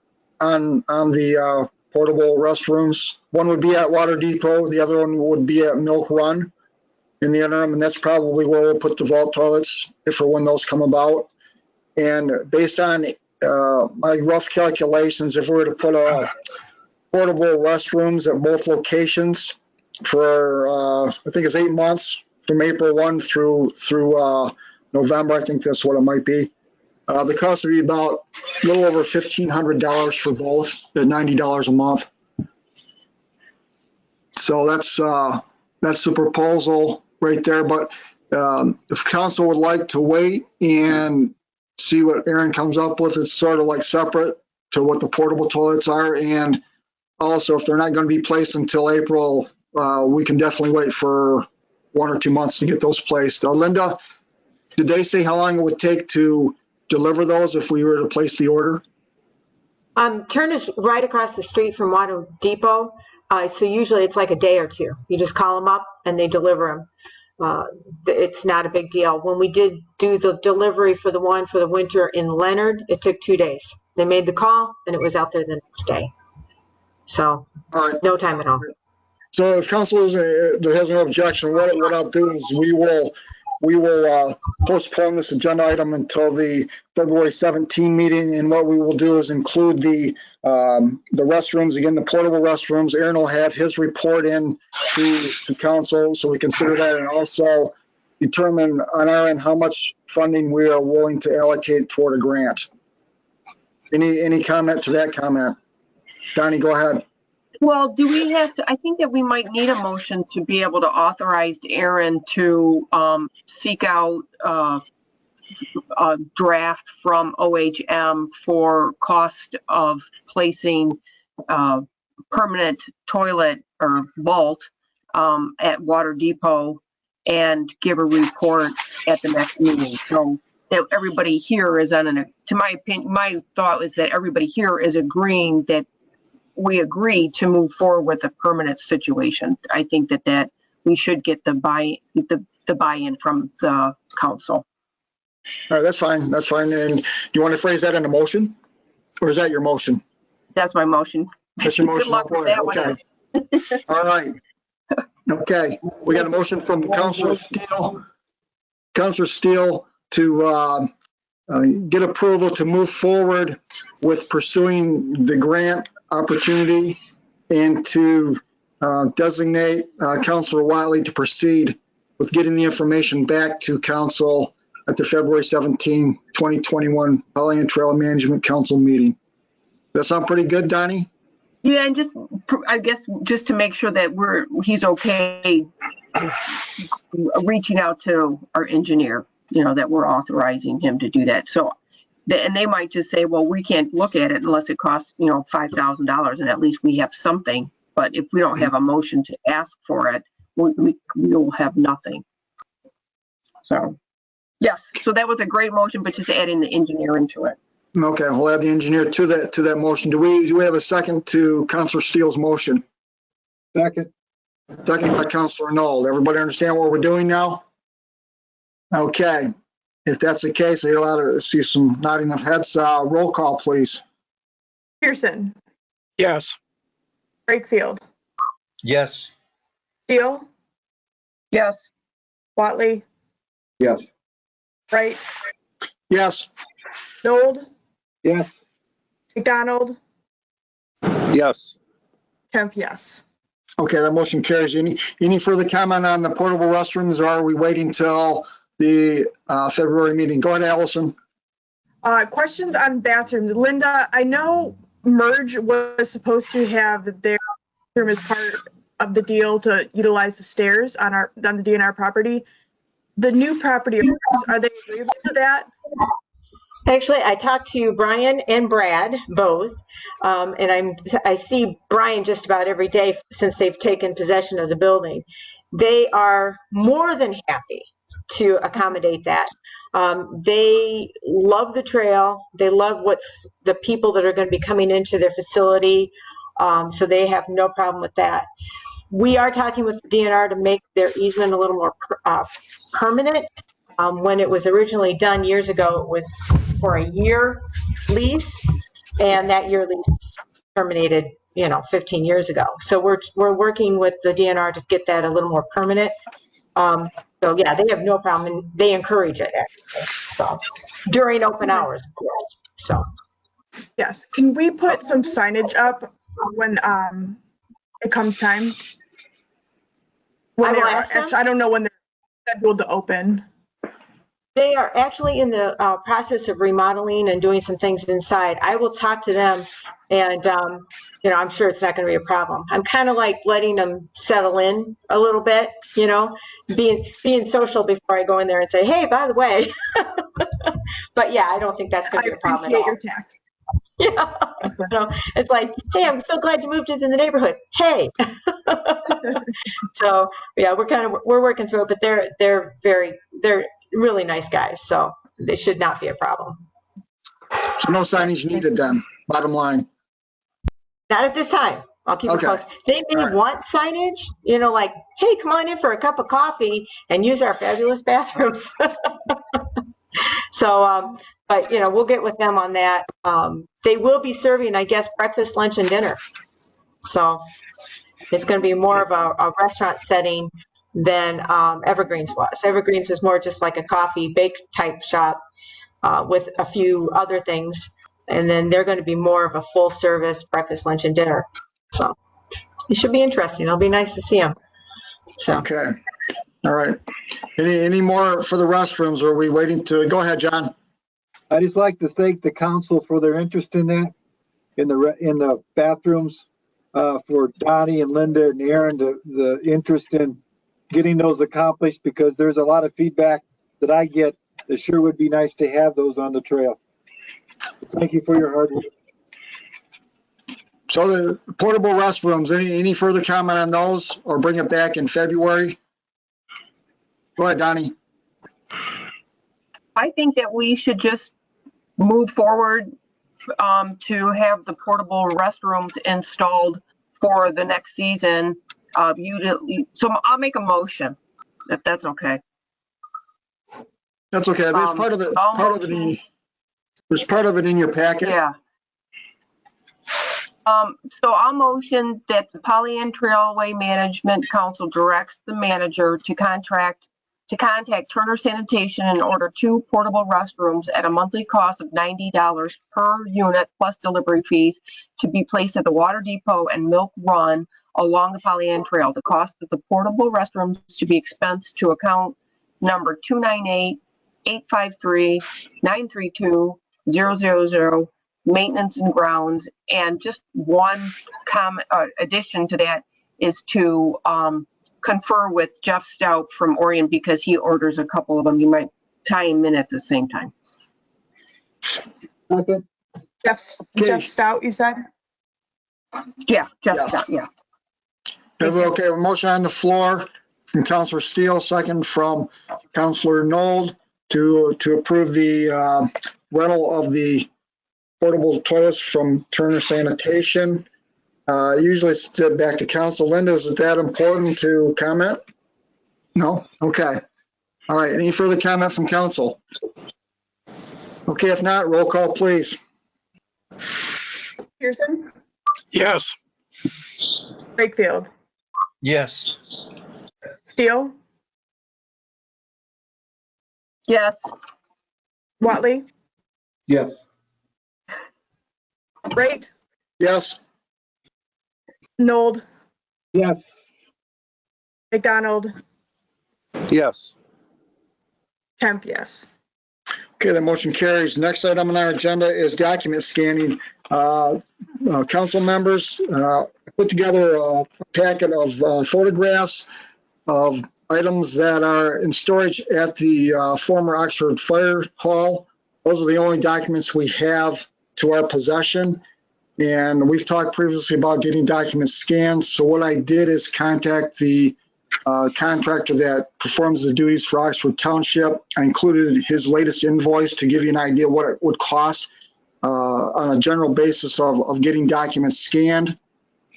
on the portable restrooms. One would be at Water Depot. The other one would be at Milk Run in the interim, and that's probably where we'll put the vault toilets if or when those come about. And based on my rough calculations, if we were to put a portable restrooms at both locations for I think it's 8 months from April 1 through November, I think that's what it might be. The cost would be about a little over $1,500 for both at $90 a month. So that's the proposal right there. But if council would like to wait and see what Aaron comes up with, it's sort of like separate to what the portable toilets are. And also, if they're not going to be placed until April, we can definitely wait for 1 or 2 months to get those placed. Linda, did they say how long it would take to deliver those if we were to place the order? Turner's right across the street from Water Depot. So usually it's like a day or two. You just call them up and they deliver them. It's not a big deal. When we did do the delivery for the one for the winter in Leonard, it took 2 days. They made the call and it was out there the next day. So all right, no time at all. So if council has no objection, what I'll do is we will postpone this agenda item until the February 17 meeting. And what we will do is include the restrooms, again, the portable restrooms. Aaron will have his report in to council, so we consider that, and also determine on our end how much funding we are willing to allocate toward a grant. Any comment to that comment? Donnie, go ahead. Well, do we have to, I think that we might need a motion to be able to authorize Aaron to seek out a draft from OHM for cost of placing permanent toilet or vault at Water Depot and give a report at the next meeting. So that everybody here is on to my opinion, my thought is that everybody here is agreeing that we agree to move forward with a permanent situation. I think that we should get the buy-in from the council. All right, that's fine. That's fine. And do you want to phrase that in a motion, or is that your motion? That's my motion. That's your motion. Good luck with that okay. one. All right. Okay. We got a motion from Councilor Steele to get approval to move forward with pursuing the grant opportunity and to designate Councilor Wiley to proceed with getting the information back to council at the February 17, 2021 Pollyanne Trail Management Council meeting. That sound pretty good, Donnie? Yeah, and just, I guess, just to make sure that he's okay reaching out to our engineer, that we're authorizing him to do that. So, and they might just say, well, we can't look at it unless it costs, $5,000, and at least we have something. But if we don't have a motion to ask for it, we'll have nothing. So, yes, so that was a great motion, but just adding the engineer into it. Okay, we'll add the engineer to that motion. Do we have a second to Councilor Steele's motion? Second. Second by Councilor Knoll. Everybody understand what we're doing now? Okay. If that's the case, you're allowed to see some nodding of heads. Roll call, please. Pearson, Yes. Brakefield, Yes. Steele, Yes. Watley, Yes. Wright, Yes. Nold, Yes. McDonald, Yes. Kemp, yes. Okay, that motion carries. Any further comment on the portable restrooms, or are we waiting till the February meeting? Go ahead, Allison. Questions on bathrooms. Linda, I know Merge was supposed to have their restroom is part of the deal to utilize the stairs on the DNR property. The new property owners, are they agreeable to that? Actually, I talked to Brian and Brad both, and I see Brian just about every day since they've taken possession of the building. They are more than happy to accommodate that. They love the trail. They love the people that are going to be coming into their facility, so they have no problem with that. We are talking with the DNR to make their easement a little more permanent. When it was originally done years ago, it was for a year lease, and that year lease terminated, 15 years ago. So we're working with the DNR to get that a little more permanent. So yeah, they have no problem, and they encourage it actually. So during open hours, of course. So Yes. Can we put some signage up when it comes time? I will ask them. I don't know when they're scheduled to open. They are actually in the process of remodeling and doing some things inside. I will talk to them, and I'm sure it's not going to be a problem. I'm kind of like letting them settle in a little bit, being social before I go in there and say, hey, by the way. But yeah, I don't think that's going to be a problem at all. Your tact. Yeah, it's like, hey, I'm so glad you moved into the neighborhood. Hey. So yeah, we're working through it, but they're really nice guys, so they should not be a problem. So no signage needed then, bottom line. Not at this time. I'll keep it close. They may want signage, like, hey, come on in for a cup of coffee and use our fabulous bathrooms. So, but we'll get with them on that. They will be serving, I guess, breakfast, lunch, and dinner. So it's going to be more of a restaurant setting than Evergreens was. Evergreens was more just like a coffee bake type shop with a few other things, and then they're going to be more of a full service breakfast, lunch, and dinner. So it should be interesting. It'll be nice to see them. So. Okay. All right. Any more for the restrooms? Or are we waiting to go ahead, John? I just like to thank the council for their interest in that, in the bathrooms, for Donnie and Linda and Aaron, the interest in getting those accomplished, because there's a lot of feedback that I get. It sure would be nice to have those on the trail. Thank you for your hard work. So the portable restrooms, any further comment on those, or bring it back in February? Go ahead, Donnie. I think that we should just move forward to have the portable restrooms installed for the next season. So I'll make a motion, if that's okay. That's okay. There's part of it. There's part of it in your packet. Yeah. So I'll motion that the Pollyanne Trailway Management Council directs the manager to contact Turner Sanitation and order 2 portable restrooms at a monthly cost of $90 per unit plus delivery fees to be placed at the Water Depot and Milk Run along the Pollyanne Trail. The cost of the portable restrooms to be expensed to account number 298-853-932-000, maintenance and grounds. And just one comment, addition to that is to confer with Jeff Stout from Orion, because he orders a couple of them. You might tie him in at the same time. Okay. Jeff Stout, you said? Yeah, Jeff Stout, yeah. Okay, a motion on the floor from Councilor Steele, second from Councilor Nold to approve the rental of the portable toilets from Turner Sanitation. Usually it's back to council. Linda, is it that important to comment? No? Okay. All right. Any further comment from council? Okay, if not, roll call, please. Pearson? Yes. Brakefield? Yes. Steele? Yes. Watley? Yes. Wright? Yes. Nold? Yes. McDonald? Yes. Kemp, yes. Okay, the motion carries. Next item on our agenda is document scanning. Council members, put together a packet of photographs of items that are in storage at the former Oxford Fire Hall. Those are the only documents we have to our possession. And we've talked previously about getting documents scanned. So what I did is contact the contractor that performs the duties for Oxford Township. I included his latest invoice to give you an idea what it would cost on a general basis of getting documents scanned.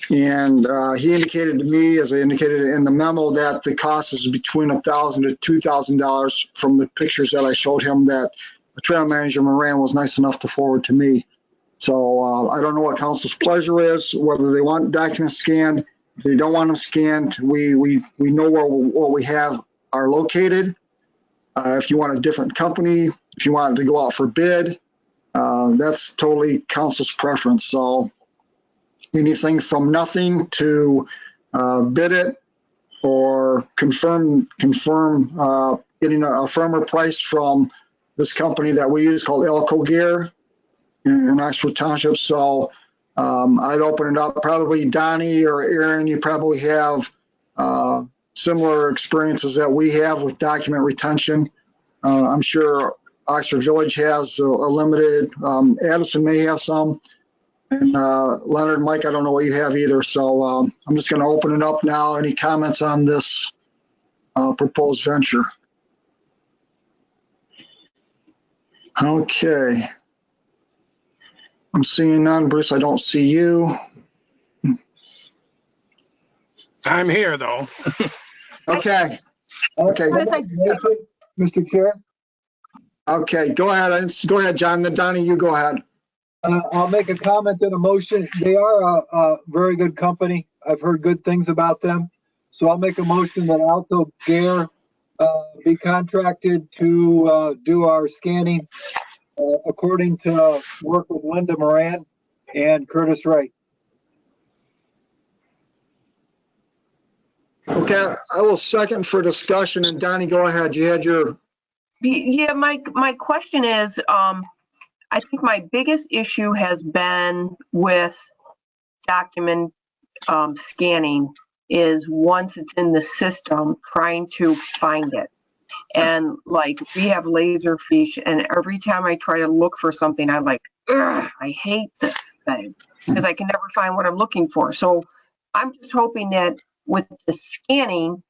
And he indicated to me, as I indicated in the memo, that the cost is between $1,000 to $2,000 from the pictures that I showed him that the trail manager Moran was nice enough to forward to me. So I don't know what council's pleasure is, whether they want documents scanned. If they don't want them scanned, we know where what we have are located. If you want a different company, if you want it to go out for bid, that's totally council's preference. So anything from nothing to bid it or confirm getting a firmer price from this company that we use called Elko Gear in Oxford Township. So I'd open it up. Probably Donnie or Aaron, you probably have similar experiences that we have with document retention. I'm sure Oxford Village has a limited. Addison may have some. And Leonard, Mike, I don't know what you have either. So I'm just going to open it up now. Any comments on this proposed venture? Okay. I'm seeing none. Bruce, I don't see you. I'm here, though. Okay. Okay. Mr. Chair? Okay, go ahead. Go ahead, John. Then Donnie, you go ahead. I'll make a comment and a motion. They are a very good company. I've heard good things about them. So I'll make a motion that Alto Gear be contracted to do our scanning according to work with Linda Moran and Curtis Wright. Okay, I will second for discussion. And Donnie, go ahead. You had your... Yeah, my question is, I think my biggest issue has been with document scanning is once it's in the system, trying to find it. And like we have Laserfish, and every time I try to look for something, I'm like, I hate this thing because I can never find what I'm looking for. So I'm just hoping that with the scanning,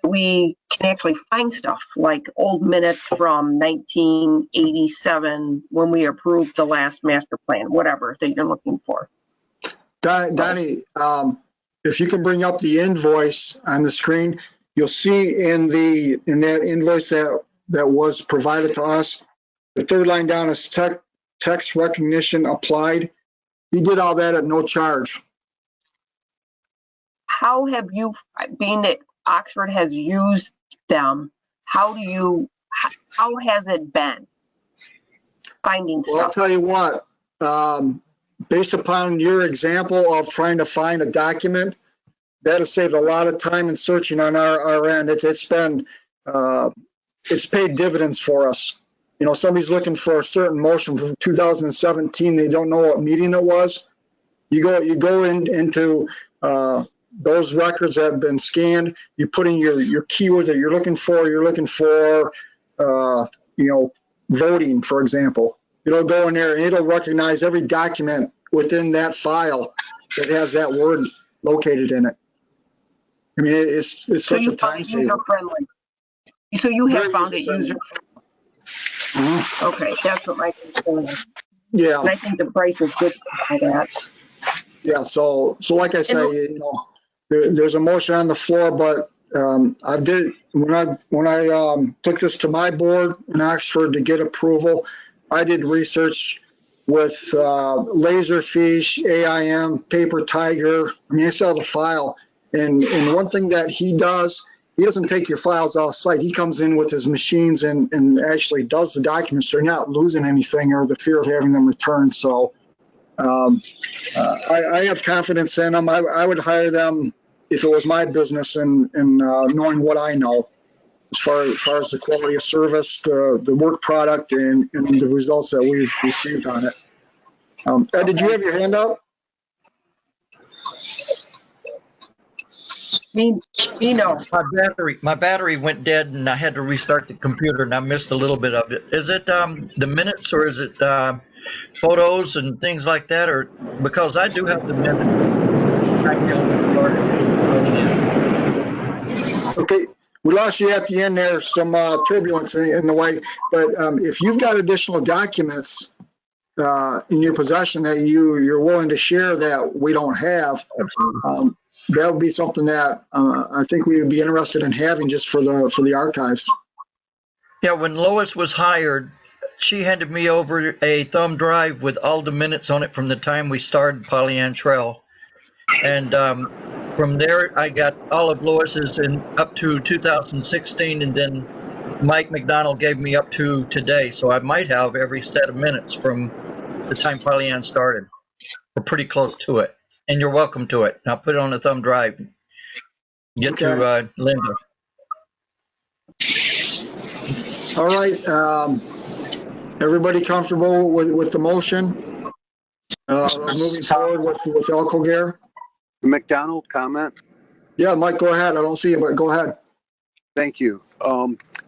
we can actually find stuff like old minutes from 1987 when we approved the last master plan, whatever that you're looking for. Donnie, if you can bring up the invoice on the screen, you'll see in that invoice that was provided to us, the third line down is text recognition applied. He did all that at no charge. How have you, being that Oxford has used them, how has it been finding stuff? Well, I'll tell you what, based upon your example of trying to find a document, that has saved a lot of time in searching on our end. It's paid dividends for us. You know, somebody's looking for a certain motion from 2017. They don't know what meeting it was. You go into those records that have been scanned. You put in your keyword that you're looking for. You're looking for, voting, for example. It'll go in there and it'll recognize every document within that file that has that word located in it. I mean, it's such a time saver. User-friendly. So you have found it user-friendly. Okay, that's what my concern is. Yeah. And I think the price is good for that. Yeah, so like I say, there's a motion on the floor, but I did when I took this to my board in Oxford to get approval, I did research with Laserfish, AIM, Paper Tiger. I mean, I still have the file. And one thing that he doesn't take your files off site. He comes in with his machines and actually does the documents. So you're not losing anything or the fear of having them returned. So I have confidence in them. I would hire them if it was my business and knowing what I know. as far as the quality of service, the work product, and the results that we've received on it. Ed, did you have your hand up? Me no. My battery went dead and I had to restart the computer and I missed a little bit of it. Is it the minutes or is it photos and things like that? Or because I do have the minutes. Okay, we lost you at the end there. Some turbulence in the way, but if you've got additional documents in your possession that you're willing to share that we don't have, that would be something that I think we would be interested in having just for the archives. Yeah, when Lois was hired, she handed me over a thumb drive with all the minutes on it from the time we started Pollyanne Trail. And from there, I got all of Lois's up to 2016, and then Mike McDonald gave me up to today. So I might have every set of minutes from the time Pollyanne started. We're pretty close to it. And you're welcome to it. I'll put it on a thumb drive. Get to Linda. All right. Everybody comfortable with the motion? Moving forward with Alcogar? McDonald, comment? Yeah, Mike, go ahead. I don't see you, but go ahead. Thank you.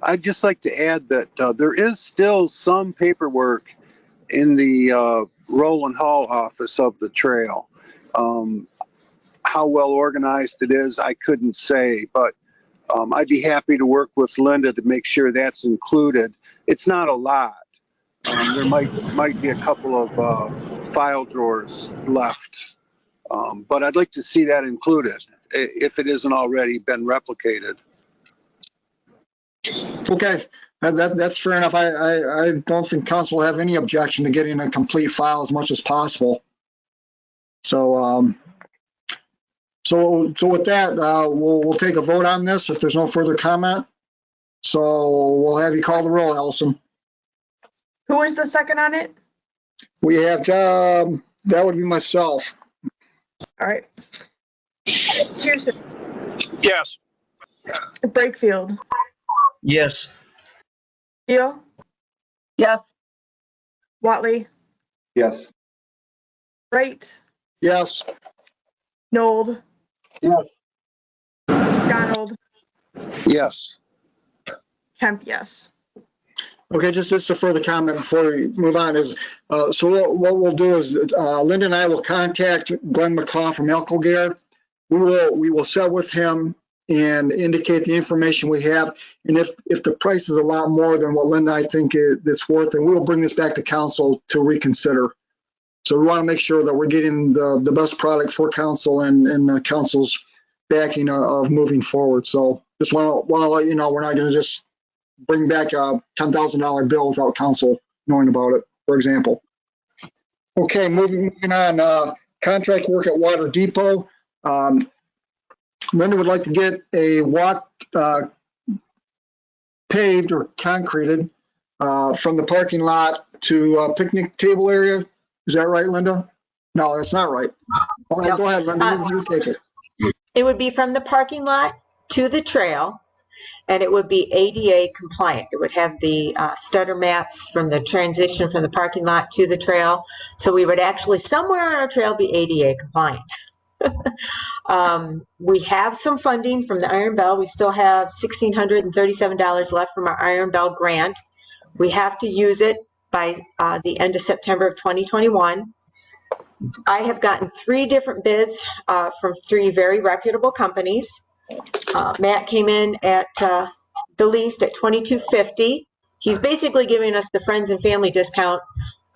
I'd just like to add that there is still some paperwork in the Roland Hall office of the trail. How well organized it is, I couldn't say, but I'd be happy to work with Linda to make sure that's included. It's not a lot. There might be a couple of file drawers left, but I'd like to see that included if it isn't already been replicated. Okay, that's fair enough. I don't think council will have any objection to getting a complete file as much as possible. So, so with that, we'll take a vote on this if there's no further comment. So we'll have you call the roll, Allison. Who was the second on it? We have, that would be myself. All right. Pearson. Yes. Brakefield. Yes. Deal. Yes. Watley. Yes. Wright. Yes. Nold. Yes. Donald. Yes. Kemp, yes. Okay, just a further comment before we move on is, so what we'll do is Linda and I will contact Glenn McCaw from Alcogar. We will set with him and indicate the information we have. And if the price is a lot more than what Linda and I think it's worth, then we'll bring this back to council to reconsider. So we want to make sure that we're getting the best product for council and council's backing of moving forward. So just want to let you know, we're not going to just bring back a $10,000 bill without council knowing about it, for example. Okay, moving on, contract work at Water Depot. Linda would like to get a walk paved or concreted from the parking lot to a picnic table area. Is that right, Linda? No, that's not right. All right, go ahead, Linda, you take it. It would be from the parking lot to the trail, and it would be ADA compliant. It would have the stutter mats from the transition from the parking lot to the trail. So we would actually, somewhere on our trail, be ADA compliant. We have some funding from the Iron Bell. We still have $1,637 left from our Iron Bell grant. We have to use it by the end of September of 2021. I have gotten 3 different bids from 3 very reputable companies. Matt came in at the least at $2,250. He's basically giving us the friends and family discount.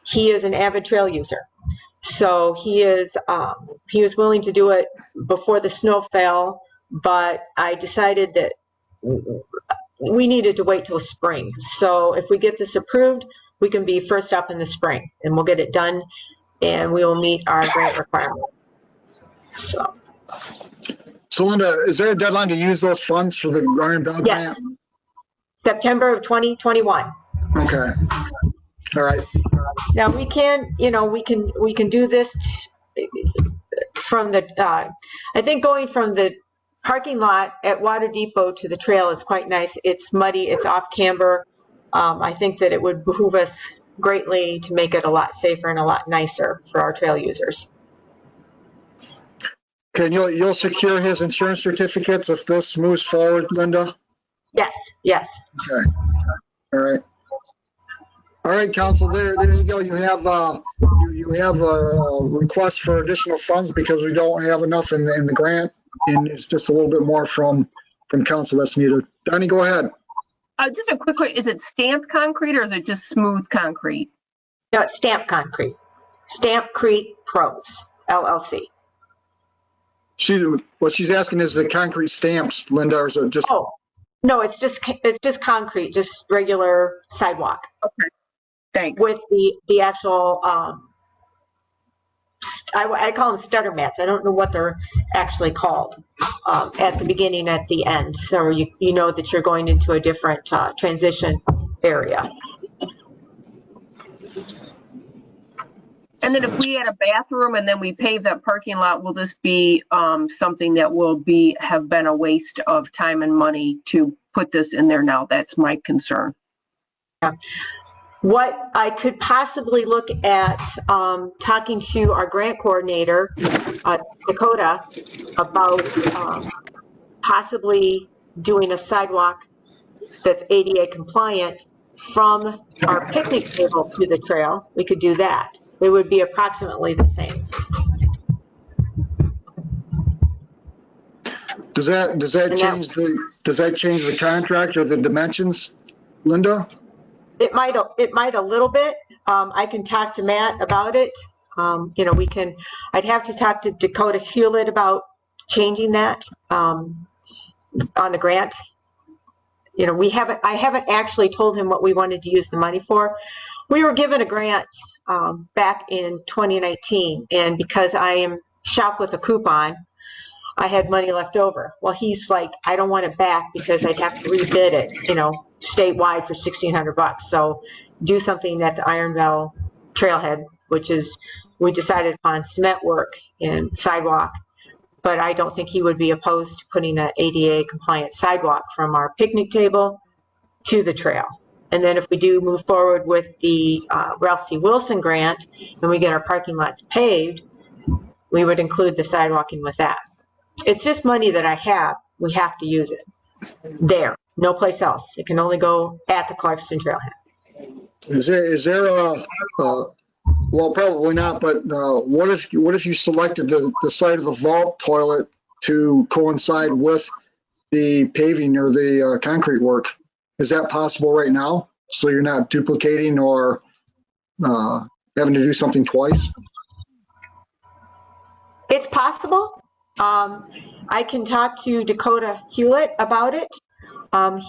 He is an avid trail user. So he was willing to do it before the snow fell, but I decided that we needed to wait till spring. So if we get this approved, we can be first up in the spring, and we'll get it done, and we will meet our grant requirement. So Linda, is there a deadline to use those funds for the Iron Bell grant? Yes, September of 2021. Okay. All right. Now we can, we can do this from the, I think going from the parking lot at Water Depot to the trail is quite nice. It's muddy, it's off camber. I think that it would behoove us greatly to make it a lot safer and a lot nicer for our trail users. Okay, you'll secure his insurance certificates if this moves forward, Linda? Yes, yes. Okay. All right. All right, Council, there you go. You have you have a request for additional funds because we don't have enough in the grant, and it's just a little bit more from Council that's needed. Donnie, go ahead. Just a quick question. Is it stamped concrete or is it just smooth concrete? No, it's stamped concrete. Stampcrete Pros, LLC. What she's asking is the concrete stamps, Linda, or is it just? Oh, no, it's just concrete, just regular sidewalk. Okay, thanks. With the actual, I call them stutter mats. I don't know what they're actually called at the beginning, at the end. So you know that you're going into a different transition area. And then if we had a bathroom and then we pave that parking lot, will this be something that will have been a waste of time and money to put this in there now? That's my concern. Yeah. What I could possibly look at talking to our grant coordinator, Dakota, about possibly doing a sidewalk that's ADA compliant from our picnic table to the trail. We could do that. It would be approximately the same. Does that change the contract or the dimensions, Linda? It might a little bit. I can talk to Matt about it. I'd have to talk to Dakota Hewlett about changing that on the grant. I haven't actually told him what we wanted to use the money for. We were given a grant back in 2019, and because I am shop with a coupon, I had money left over. Well, he's like, I don't want it back because I'd have to rebid it, statewide for $1,600. So do something at the Ironville Trailhead, which is, we decided upon cement work and sidewalk, but I don't think he would be opposed to putting an ADA compliant sidewalk from our picnic table to the trail. And then if we do move forward with the Ralph C. Wilson grant and we get our parking lots paved, we would include the sidewalking with that. It's just money that I have. We have to use it there, no place else. It can only go at the Clarkston Trailhead. Is there a well, probably not, but what if you selected the site of the vault toilet to coincide with the paving or the concrete work? Is that possible right now? So you're not duplicating or having to do something twice? It's possible. I can talk to Dakota Hewlett about it.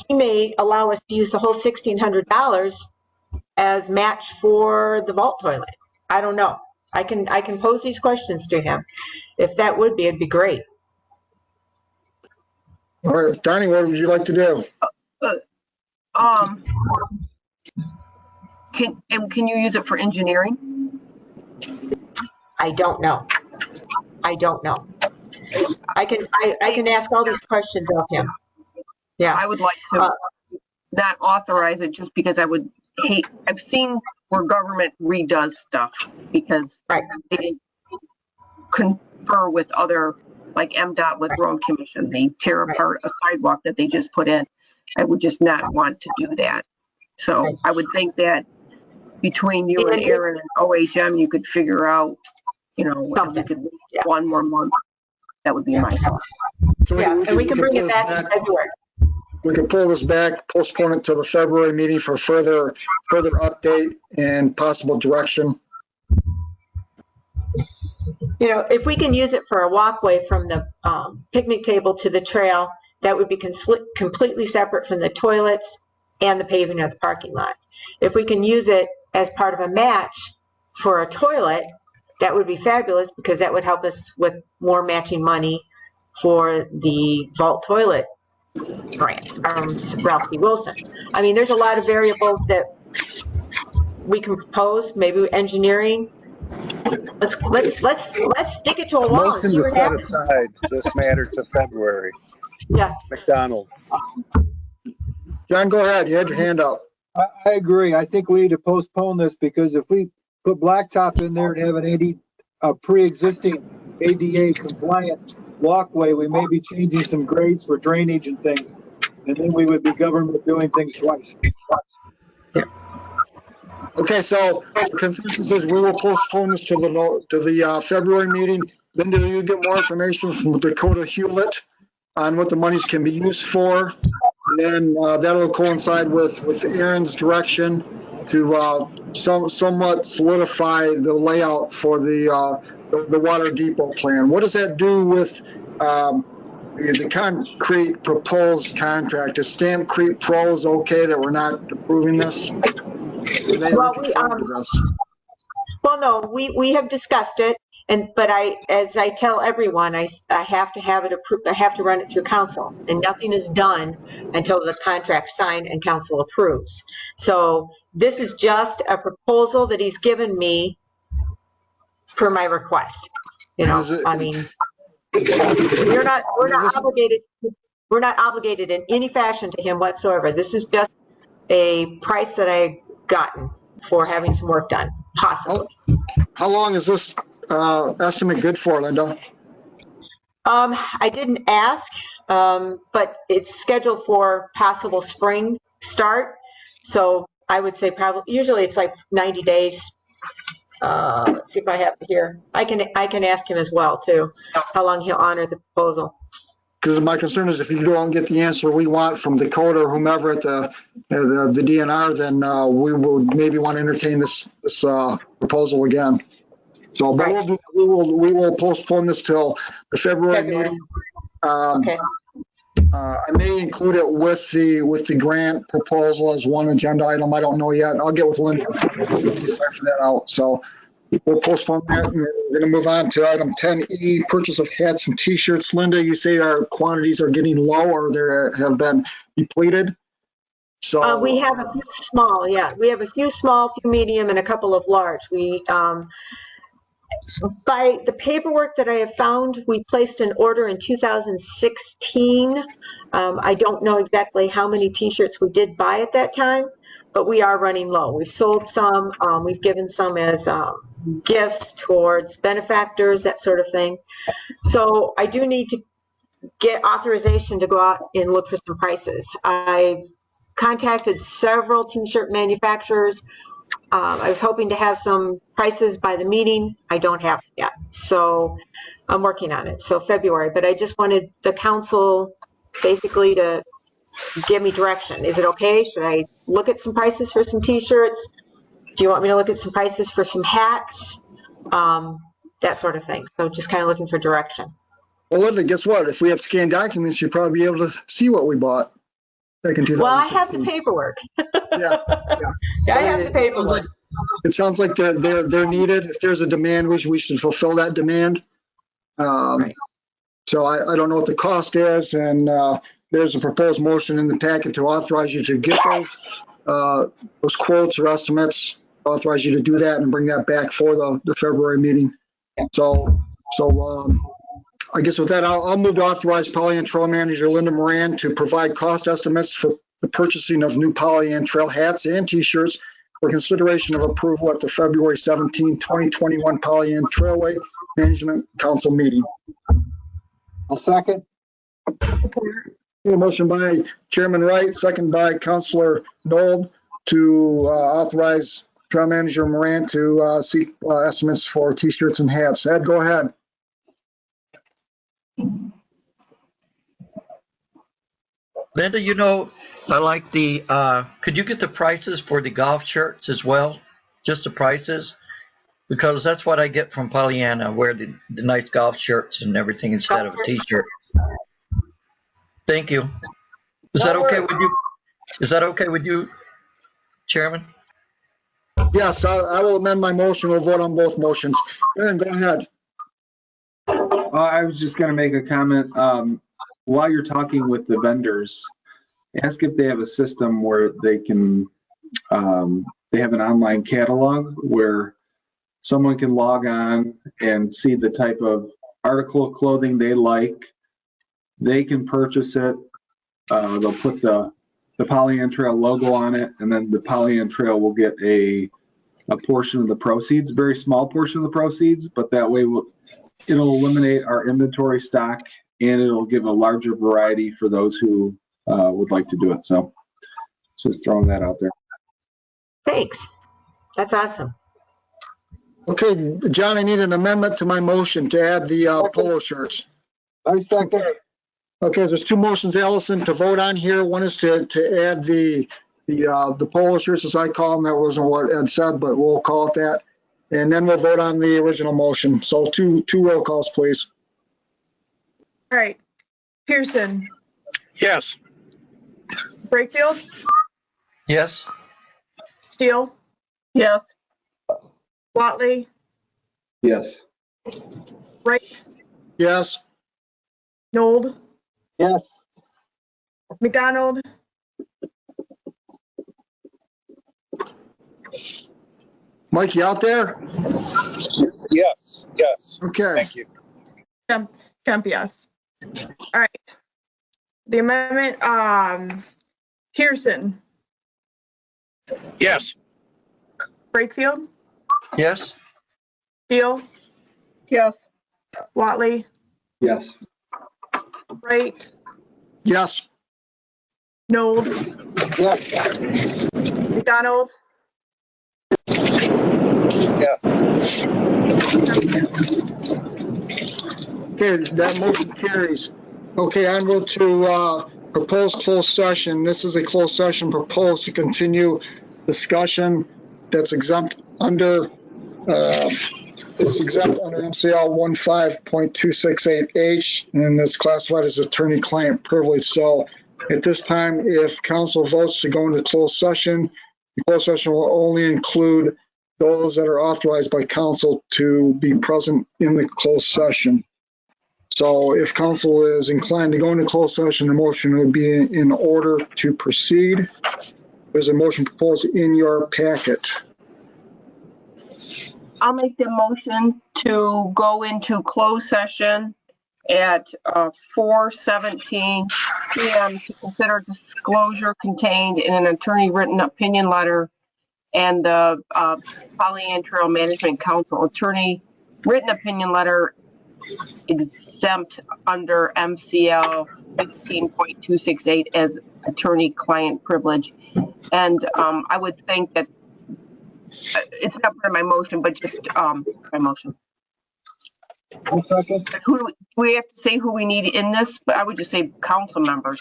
He may allow us to use the whole $1,600 as match for the vault toilet. I don't know. I can pose these questions to him. If that would be, it'd be great. All right, Donnie, what would you like to do? Can you use it for engineering? I don't know. I can ask all these questions of him. Yeah. I would like to not authorize it just because I would hate. I've seen where government redoes stuff because they didn't confer with other, like MDOT with Road Commission. They tear apart a sidewalk that they just put in. I would just not want to do that. So I would think that between you and Aaron and OHM, you could figure out, if we could wait one more month. That would be my thought. So and we can bring it back in February. We can pull this back, postpone it to the February meeting for further update and possible direction. If we can use it for a walkway from the picnic table to the trail, that would be completely separate from the toilets and the paving of the parking lot. If we can use it as part of a match for a toilet, that would be fabulous because that would help us with more matching money for the vault toilet grant, Ralph C. Wilson. I mean, there's a lot of variables that we can propose, maybe engineering, let's stick it to a wall and Motion see to what set happens. aside this matter to February. Yeah. McDonald. John, go ahead. You had your hand up. I agree. I think we need to postpone this because if we put blacktop in there and have a pre-existing ADA compliant walkway, we may be changing some grades for drainage and things. And then we would be governed with doing things twice. Okay, so the consensus is we will postpone this to the February meeting. Linda, you get more information from Dakota Hewlett on what the monies can be used for. And then that'll coincide with Aaron's direction to somewhat solidify the layout for the water depot plan. What does that do with the concrete proposed contract? Is Stamp Creek Pros okay that we're not approving this? Well, no, we have discussed it, but as I tell everyone, I have to have it approved. I have to run it through council, and nothing is done until the contract's signed and council approves. So this is just a proposal that he's given me for my request. You know, I mean, we're not obligated. We're not obligated in any fashion to him whatsoever. This is just a price that I gotten for having some work done, possibly. How long is this estimate good for, Linda? I didn't ask, but it's scheduled for possible spring start. So I would say probably, usually it's like 90 days. Let's see if I have it here. I can ask him as well too, how long he'll honor the proposal. Because my concern is if you don't get the answer we want from Dakota or whomever at the DNR, then we will maybe want to entertain this proposal again. So, but Right. we will postpone this till the February meeting. Okay. I may include it with the grant proposal as one agenda item. I don't know yet. I'll get with Linda to cipher that out. So we'll postpone that. And we're going to move on to item 10E, purchase of hats and T-shirts. Linda, you say our quantities are getting low or they have been depleted. So We have a few small, yeah. We have a few small, few medium, and a couple of large. We by the paperwork that I have found, we placed an order in 2016. I don't know exactly how many T-shirts we did buy at that time, but we are running low. We've sold some. We've given some as gifts towards benefactors, that sort of thing. So I do need to get authorization to go out and look for some prices. I contacted several T-shirt manufacturers. I was hoping to have some prices by the meeting. I don't have it yet. So I'm working on it. So February, but I just wanted the council basically to give me direction. Is it okay? Should I look at some prices for some T-shirts? Do you want me to look at some prices for some hats? That sort of thing. So just kind of looking for direction. well, Linda, guess what? If we have scanned documents, you'll probably be able to see what we bought back in 2016. Well, I have the paperwork. Yeah. I have the paperwork. It sounds like they're needed. If there's a demand, we should fulfill that demand. Right. So I don't know what the cost is, and there's a proposed motion in the packet to authorize you to get those quotes or estimates, authorize you to do that and bring that back for the February meeting. So I guess with that, I'll move to authorize Pollyanne Trail Manager Linda Moran to provide cost estimates for the purchasing of new Pollyanne Trail hats and T-shirts for consideration of approval at the February 17, 2021 Pollyanne Trailway Management Council meeting. I'll second. A motion by Chairman Wright, second by Councilor Nold to authorize Trail Manager Moran to seek estimates for T-shirts and hats. Ed, go ahead. Linda, you know, I like the, could you get the prices for the golf shirts as well? Just the prices? Because that's what I get from Pollyanne. I wear the nice golf shirts and everything instead of a T-shirt. Thank you. Is that okay with you? Is that okay with you, Chairman? Yes, I will amend my motion. We'll vote on both motions. Aaron, go ahead. I was just going to make a comment. While you're talking with the vendors, ask if they have a system where they can, they have an online catalog where someone can log on and see the type of article of clothing they like. They can purchase it. They'll put the Pollyanne Trail logo on it, and then the Pollyanne Trail will get a portion of the proceeds, very small portion of the proceeds, but that way it'll eliminate our inventory stock, and it'll give a larger variety for those who would like to do it. So just throwing that out there. Thanks. That's awesome. Okay, John, I need an amendment to my motion to add the polo shirts. I second. Okay, there's two motions, Allison, to vote on here. One is to add the polo shirts, as I call them. That wasn't what Ed said, but we'll call it that. And then we'll vote on the original motion. So two roll calls, please. All right. Pearson, Yes. Brakefield, Yes. Steele, Yes. Watley, Yes. Wright, Yes. Nold, Yes. McDonald, Mike, you out there? Yes, yes. Okay. Thank you. Kemp, yes. All right. The amendment, Pearson, Yes. Brakefield, Yes. Steele, Yes. Watley, Yes. Wright, Yes. Nold, Yes. McDonald, Yes. Okay, that motion carries. Okay, onward to proposed closed session. This is a closed session proposed to continue discussion that's exempt under MCL 15.268H, and it's classified as attorney-client privilege. So at this time, if council votes to go into closed session, the closed session will only include those that are authorized by council to be present in the closed session. So if council is inclined to go into closed session, the motion would be in order to proceed. There's a motion proposed in your packet. I'll make the motion to go into closed session at 4:17 p.m. to consider disclosure contained in an attorney written opinion letter and the Pollyanne Trail Management Council attorney written opinion letter exempt under MCL 15.268 as attorney-client privilege. And I would think that it's not part of my motion, but just my motion. Second. Who do we have to say who we need in this? But I would just say council members.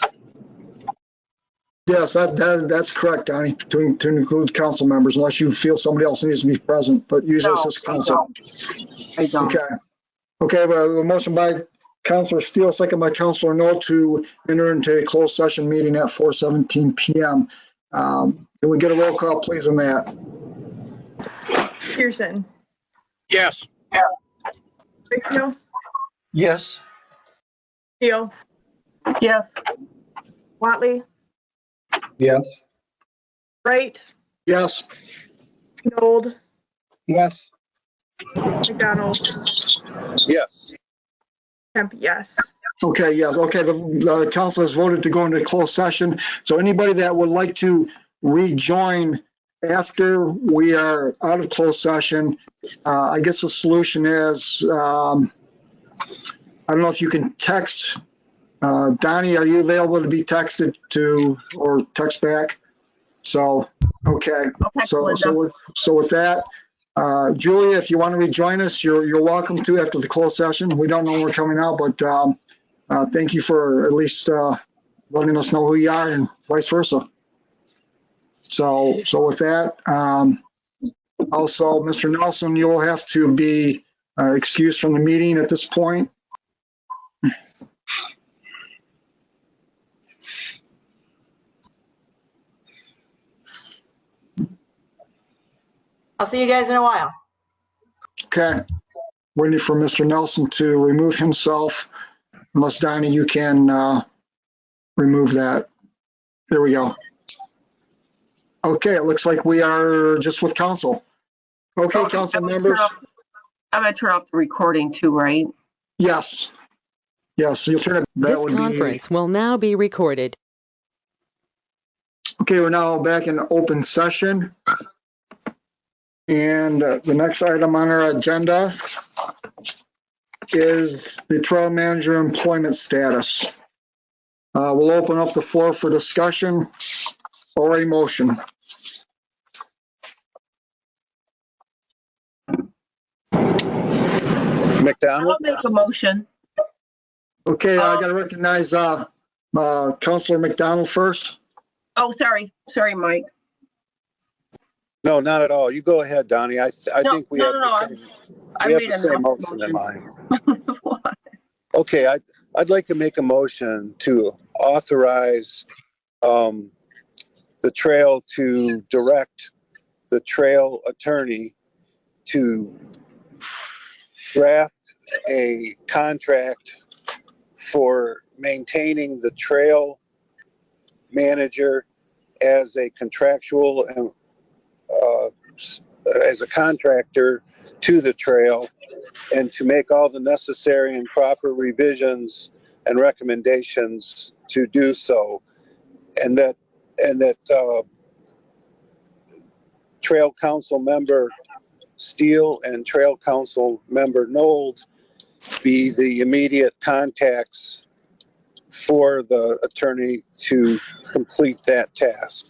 Yes, that's correct, Donnie, to include council members, unless you feel somebody else needs to be present, but usually it's just council. I don't. Okay, well, a motion by Councilor Steele, second by Councilor Noel to enter into a closed session meeting at 4:17 p.m. Can we get a roll call, please, on that? Pearson, Yes. Brakefield, Yes. Steele, Yes. Watley, Yes. Wright, Yes. Nold, Yes. McDonald, Yes. Kemp, yes. Okay, yes, okay, the council has voted to go into closed session. So anybody that would like to rejoin after we are out of closed session, I guess the solution is, I don't know if you can text. Donnie, are you available to be texted to or text back? So, okay. So with that, Julia, if you want to rejoin us, you're welcome to after the closed session. We don't know when we're coming out, but thank you for at least letting us know who you are and vice versa. So with that, also, Mr. Nelson, you will have to be excused from the meeting at this point. I'll see you guys in a while. Okay. Waiting for Mr. Nelson to remove himself. Unless, Donnie, you can remove that. There we go. Okay, it looks like we are just with council. Okay, council members? I'm gonna turn off the recording too, right? Yes. Yes, you'll turn it. This conference will now be recorded. Okay, we're now back in open session. And the next item on our agenda is the trail manager employment status. We'll open up the floor for discussion or a motion. McDonald? I'll make a motion. Okay, I got to recognize Councilor McDonald first. Oh, sorry, Mike. No, not at all. You go ahead, Donnie. I think we have the same motion in mind. Okay, I'd like to make a motion to authorize the trail to direct the trail attorney to draft a contract for maintaining the trail manager as a contractual and as a contractor to the trail, and to make all the necessary and proper revisions and recommendations to do so, and that Trail Council member Steele and Trail Council member Nold be the immediate contacts for the attorney to complete that task.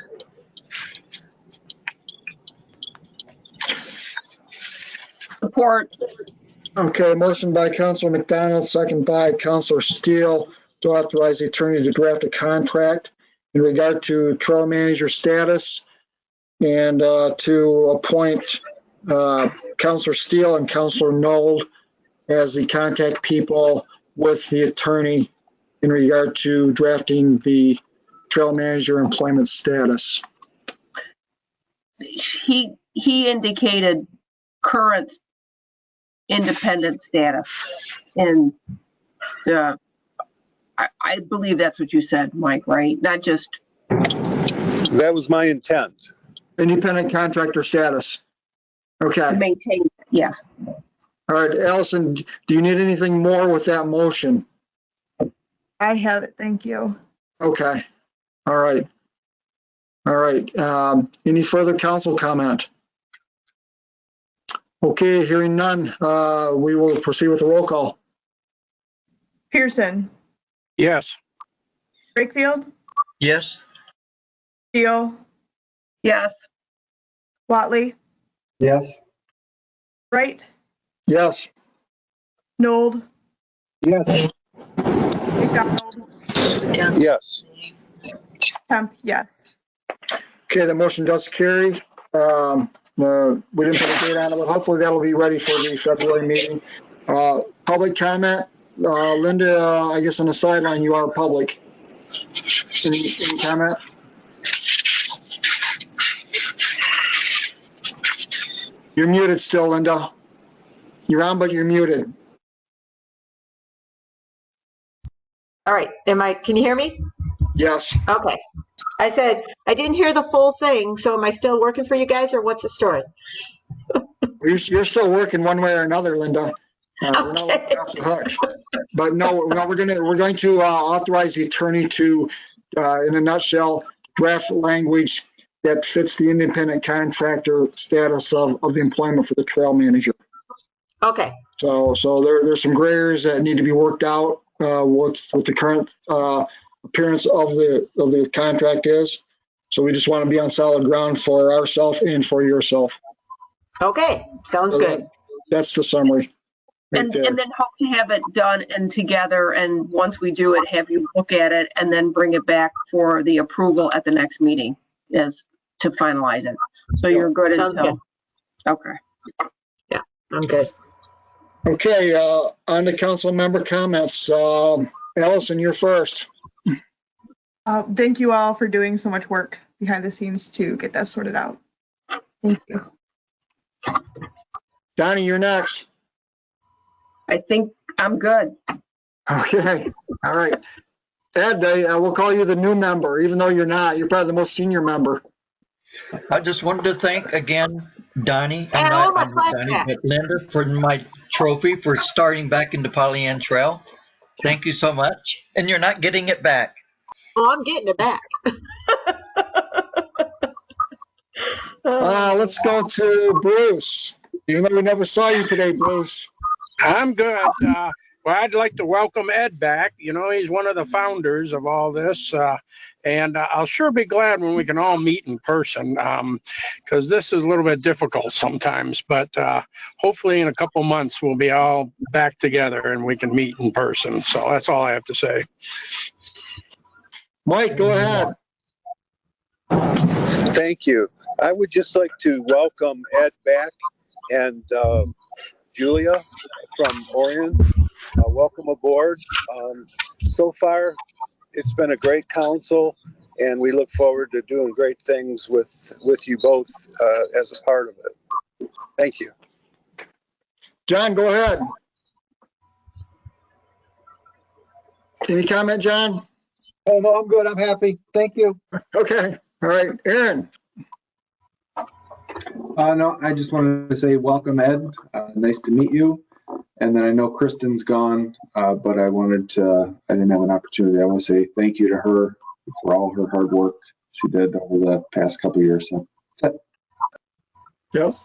Support. Okay, motion by Councilor McDonald, second by Councilor Steele to authorize the attorney to draft a contract in regard to trail manager status and to appoint Councilor Steele and Councilor Nold as the contact people with the attorney in regard to drafting the trail manager employment status. He indicated current independent status, and I believe that's what you said, Mike, right? Not just. That was my intent. Independent contractor status. Okay. Maintain, yeah. All right, Allison, do you need anything more with that motion? I have it, thank you. Okay. All right. All right. Any further council comment? Okay, hearing none, we will proceed with the roll call. Pearson, Yes. Brakefield, Yes. Steele, Yes. Watley, Yes. Wright, Yes. Nold, Yes. McDonald, Yes. Kemp, yes. Okay, the motion does carry. We didn't put a date on it, but hopefully that'll be ready for the February meeting. Public comment. Linda, I guess on the sideline, you are public. Any comment? You're muted still, Linda. You're on, but you're muted. All right, can you hear me? Yes. Okay. I said, I didn't hear the full thing, so am I still working for you guys, or what's the story? You're still working one way or another, Linda. We're not letting you off the hook. But no, we're going to authorize the attorney to, in a nutshell, draft language that fits the independent contractor status of the employment for the trail manager. Okay. So there's some gray areas that need to be worked out with the current appearance of the contract is. So we just want to be on solid ground for ourselves and for yourself. Okay, sounds good. That's the summary. Right And then hope to have it done and together, and once we do it, have you look at it and then bring it back for the approval at the next meeting as to finalize it. So you're good until. Okay. Yeah, I'm good. Okay, on to council member comments. Allison, you're first. Thank you all for doing so much work behind the scenes to get that sorted out. Thank you. Donnie, you're next. I think I'm good. Okay, all right. Ed, we'll call you the new member, even though you're not. You're probably the most senior member. I just wanted to thank again Donnie, And I want my not plaque Donnie, back. but Linda for my trophy for starting back into Pollyanne Trail. Thank you so much. And you're not getting it back. Oh, I'm getting it back. Let's go to Bruce. Even though we never saw you today, Bruce. I'm good. Well, I'd like to welcome Ed back. You know, he's one of the founders of all this. And I'll sure be glad when we can all meet in person, because this is a little bit difficult sometimes. But hopefully in a couple months, we'll be all back together and we can meet in person. So that's all I have to say. Mike, go ahead. Thank you. I would just like to welcome Ed back and Julia from Orion. Welcome aboard. So far, it's been a great council, and we look forward to doing great things with you both as a part of it. Thank you. John, go ahead. Any comment, John? Oh, no, I'm good. I'm happy. Thank you. Okay. All right. Aaron. No, I just wanted to say welcome, Ed. Nice to meet you. And then I know Kristen's gone, but I didn't have an opportunity. I want to say thank you to her for all her hard work she did over the past couple of years. So that's it.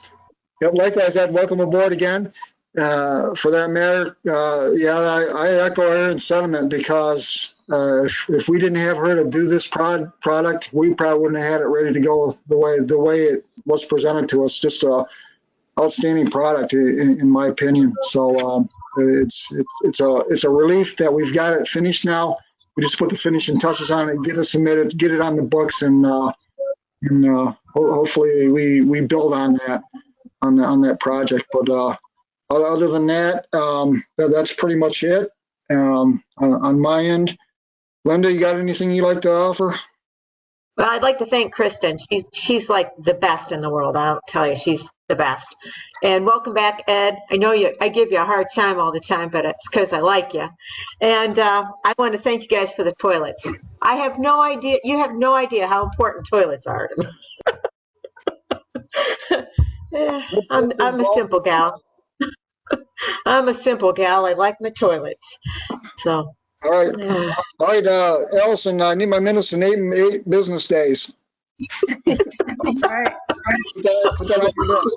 Yep. Likewise, Ed, welcome aboard again. For that matter, I echo Aaron's sentiment because if we didn't have her to do this product, we probably wouldn't have had it ready to go the way it was presented to us. Just a outstanding product, in my opinion. So it's a relief that we've got it finished now. We just put the finishing touches on it, get it submitted, get it on the books, and hopefully we build on that project. But other than that, that's pretty much it on my end. Linda, you got anything you'd like to offer? Well, I'd like to thank Kristen. She's like the best in the world. I'll tell you, she's the best. And welcome back, Ed. I know I give you a hard time all the time, but it's because I like you. And I want to thank you guys for the toilets. I have no idea. You have no idea how important toilets are to me. I'm a simple gal. I'm a simple gal. I like my toilets. So. All right, Allison, I need my minutes in 8 business days. All right. Put that on your list.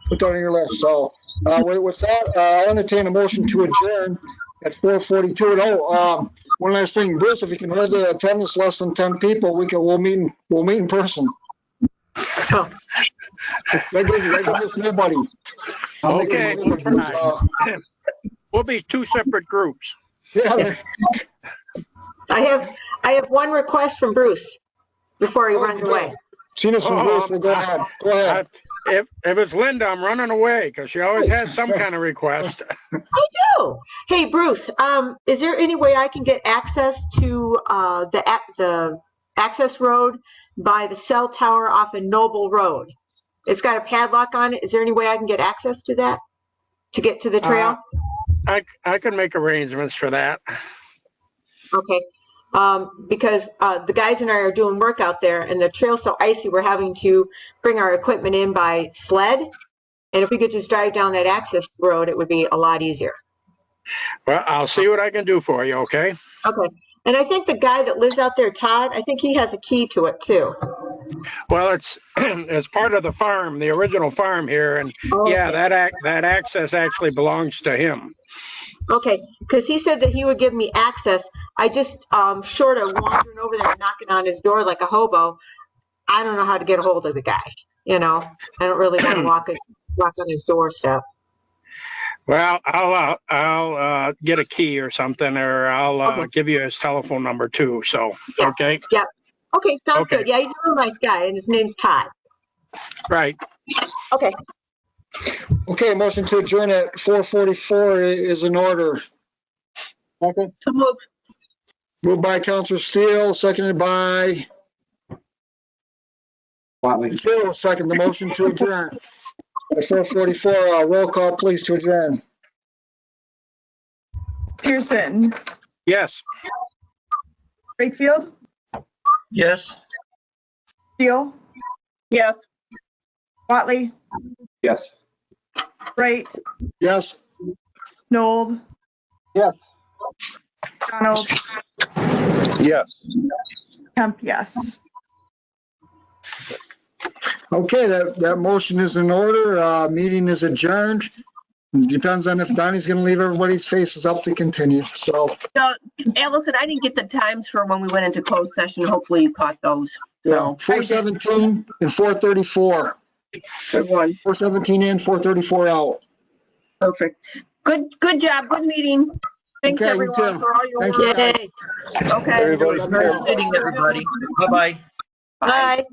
Put that on your list. So with that, I'll entertain a motion to adjourn at 4:42. Oh, one last thing, Bruce, if you can hold the attendance less than 10 people, we'll meet in person. Oh. That gives us nobody. Okay, we'll try. We'll be 2 separate groups. Yeah. I have one request from Bruce before he runs away. Seen us from Bruce. Go ahead. Go ahead. If it's Linda, I'm running away because she always has some kind of request. I do. Hey, Bruce, is there any way I can get access to the access road by the cell tower off of Noble Road? It's got a padlock on it. Is there any way I can get access to that to get to the trail? I can make arrangements for that. Okay. Because the guys and I are doing work out there and the trail's so icy, we're having to bring our equipment in by sled. And if we could just drive down that access road, it would be a lot easier. Well, I'll see what I can do for you, okay? Okay. And I think the guy that lives out there, Todd, I think he has a key to it too. Well, it's part of the farm, the original farm here, and yeah, that access actually belongs to him. Okay, because he said that he would give me access. I just short of wandering over there and knocking on his door like a hobo, I don't know how to get a hold of the guy. You know, I don't really want to walk on his doorstep. Well, I'll get a key or something, or I'll give you his telephone number too. So yeah. Okay. Yeah. Okay, sounds good. Yeah, he's a real nice guy, and his name's Todd. Right. Okay. Okay, motion to adjourn at 4:44 is in order. So moved. Moved by Councilor Steele, seconded by Watley. Steele. Second the motion to adjourn. At 4:44, roll call please to adjourn. Pearson, Yes. Wakefield, Yes. Steele, Yes. Watley, Yes. Wright, Yes. Noel, Yes. Donald, Yes. Kemp, yes. Okay, that motion is in order. Meeting is adjourned. Depends on if Donnie's going to leave everybody's faces up to continue. So, Allison, I didn't get the times for when we went into closed session. Hopefully you caught those. yeah, 4:17 and 4:34. Good one. 4:17 in, 4:34 out. Perfect. Good job. Good meeting. Thanks Okay, you everyone too. for all your Thank work. you. Yay. Okay. Everybody. Great meeting, everybody. Bye-bye. Bye.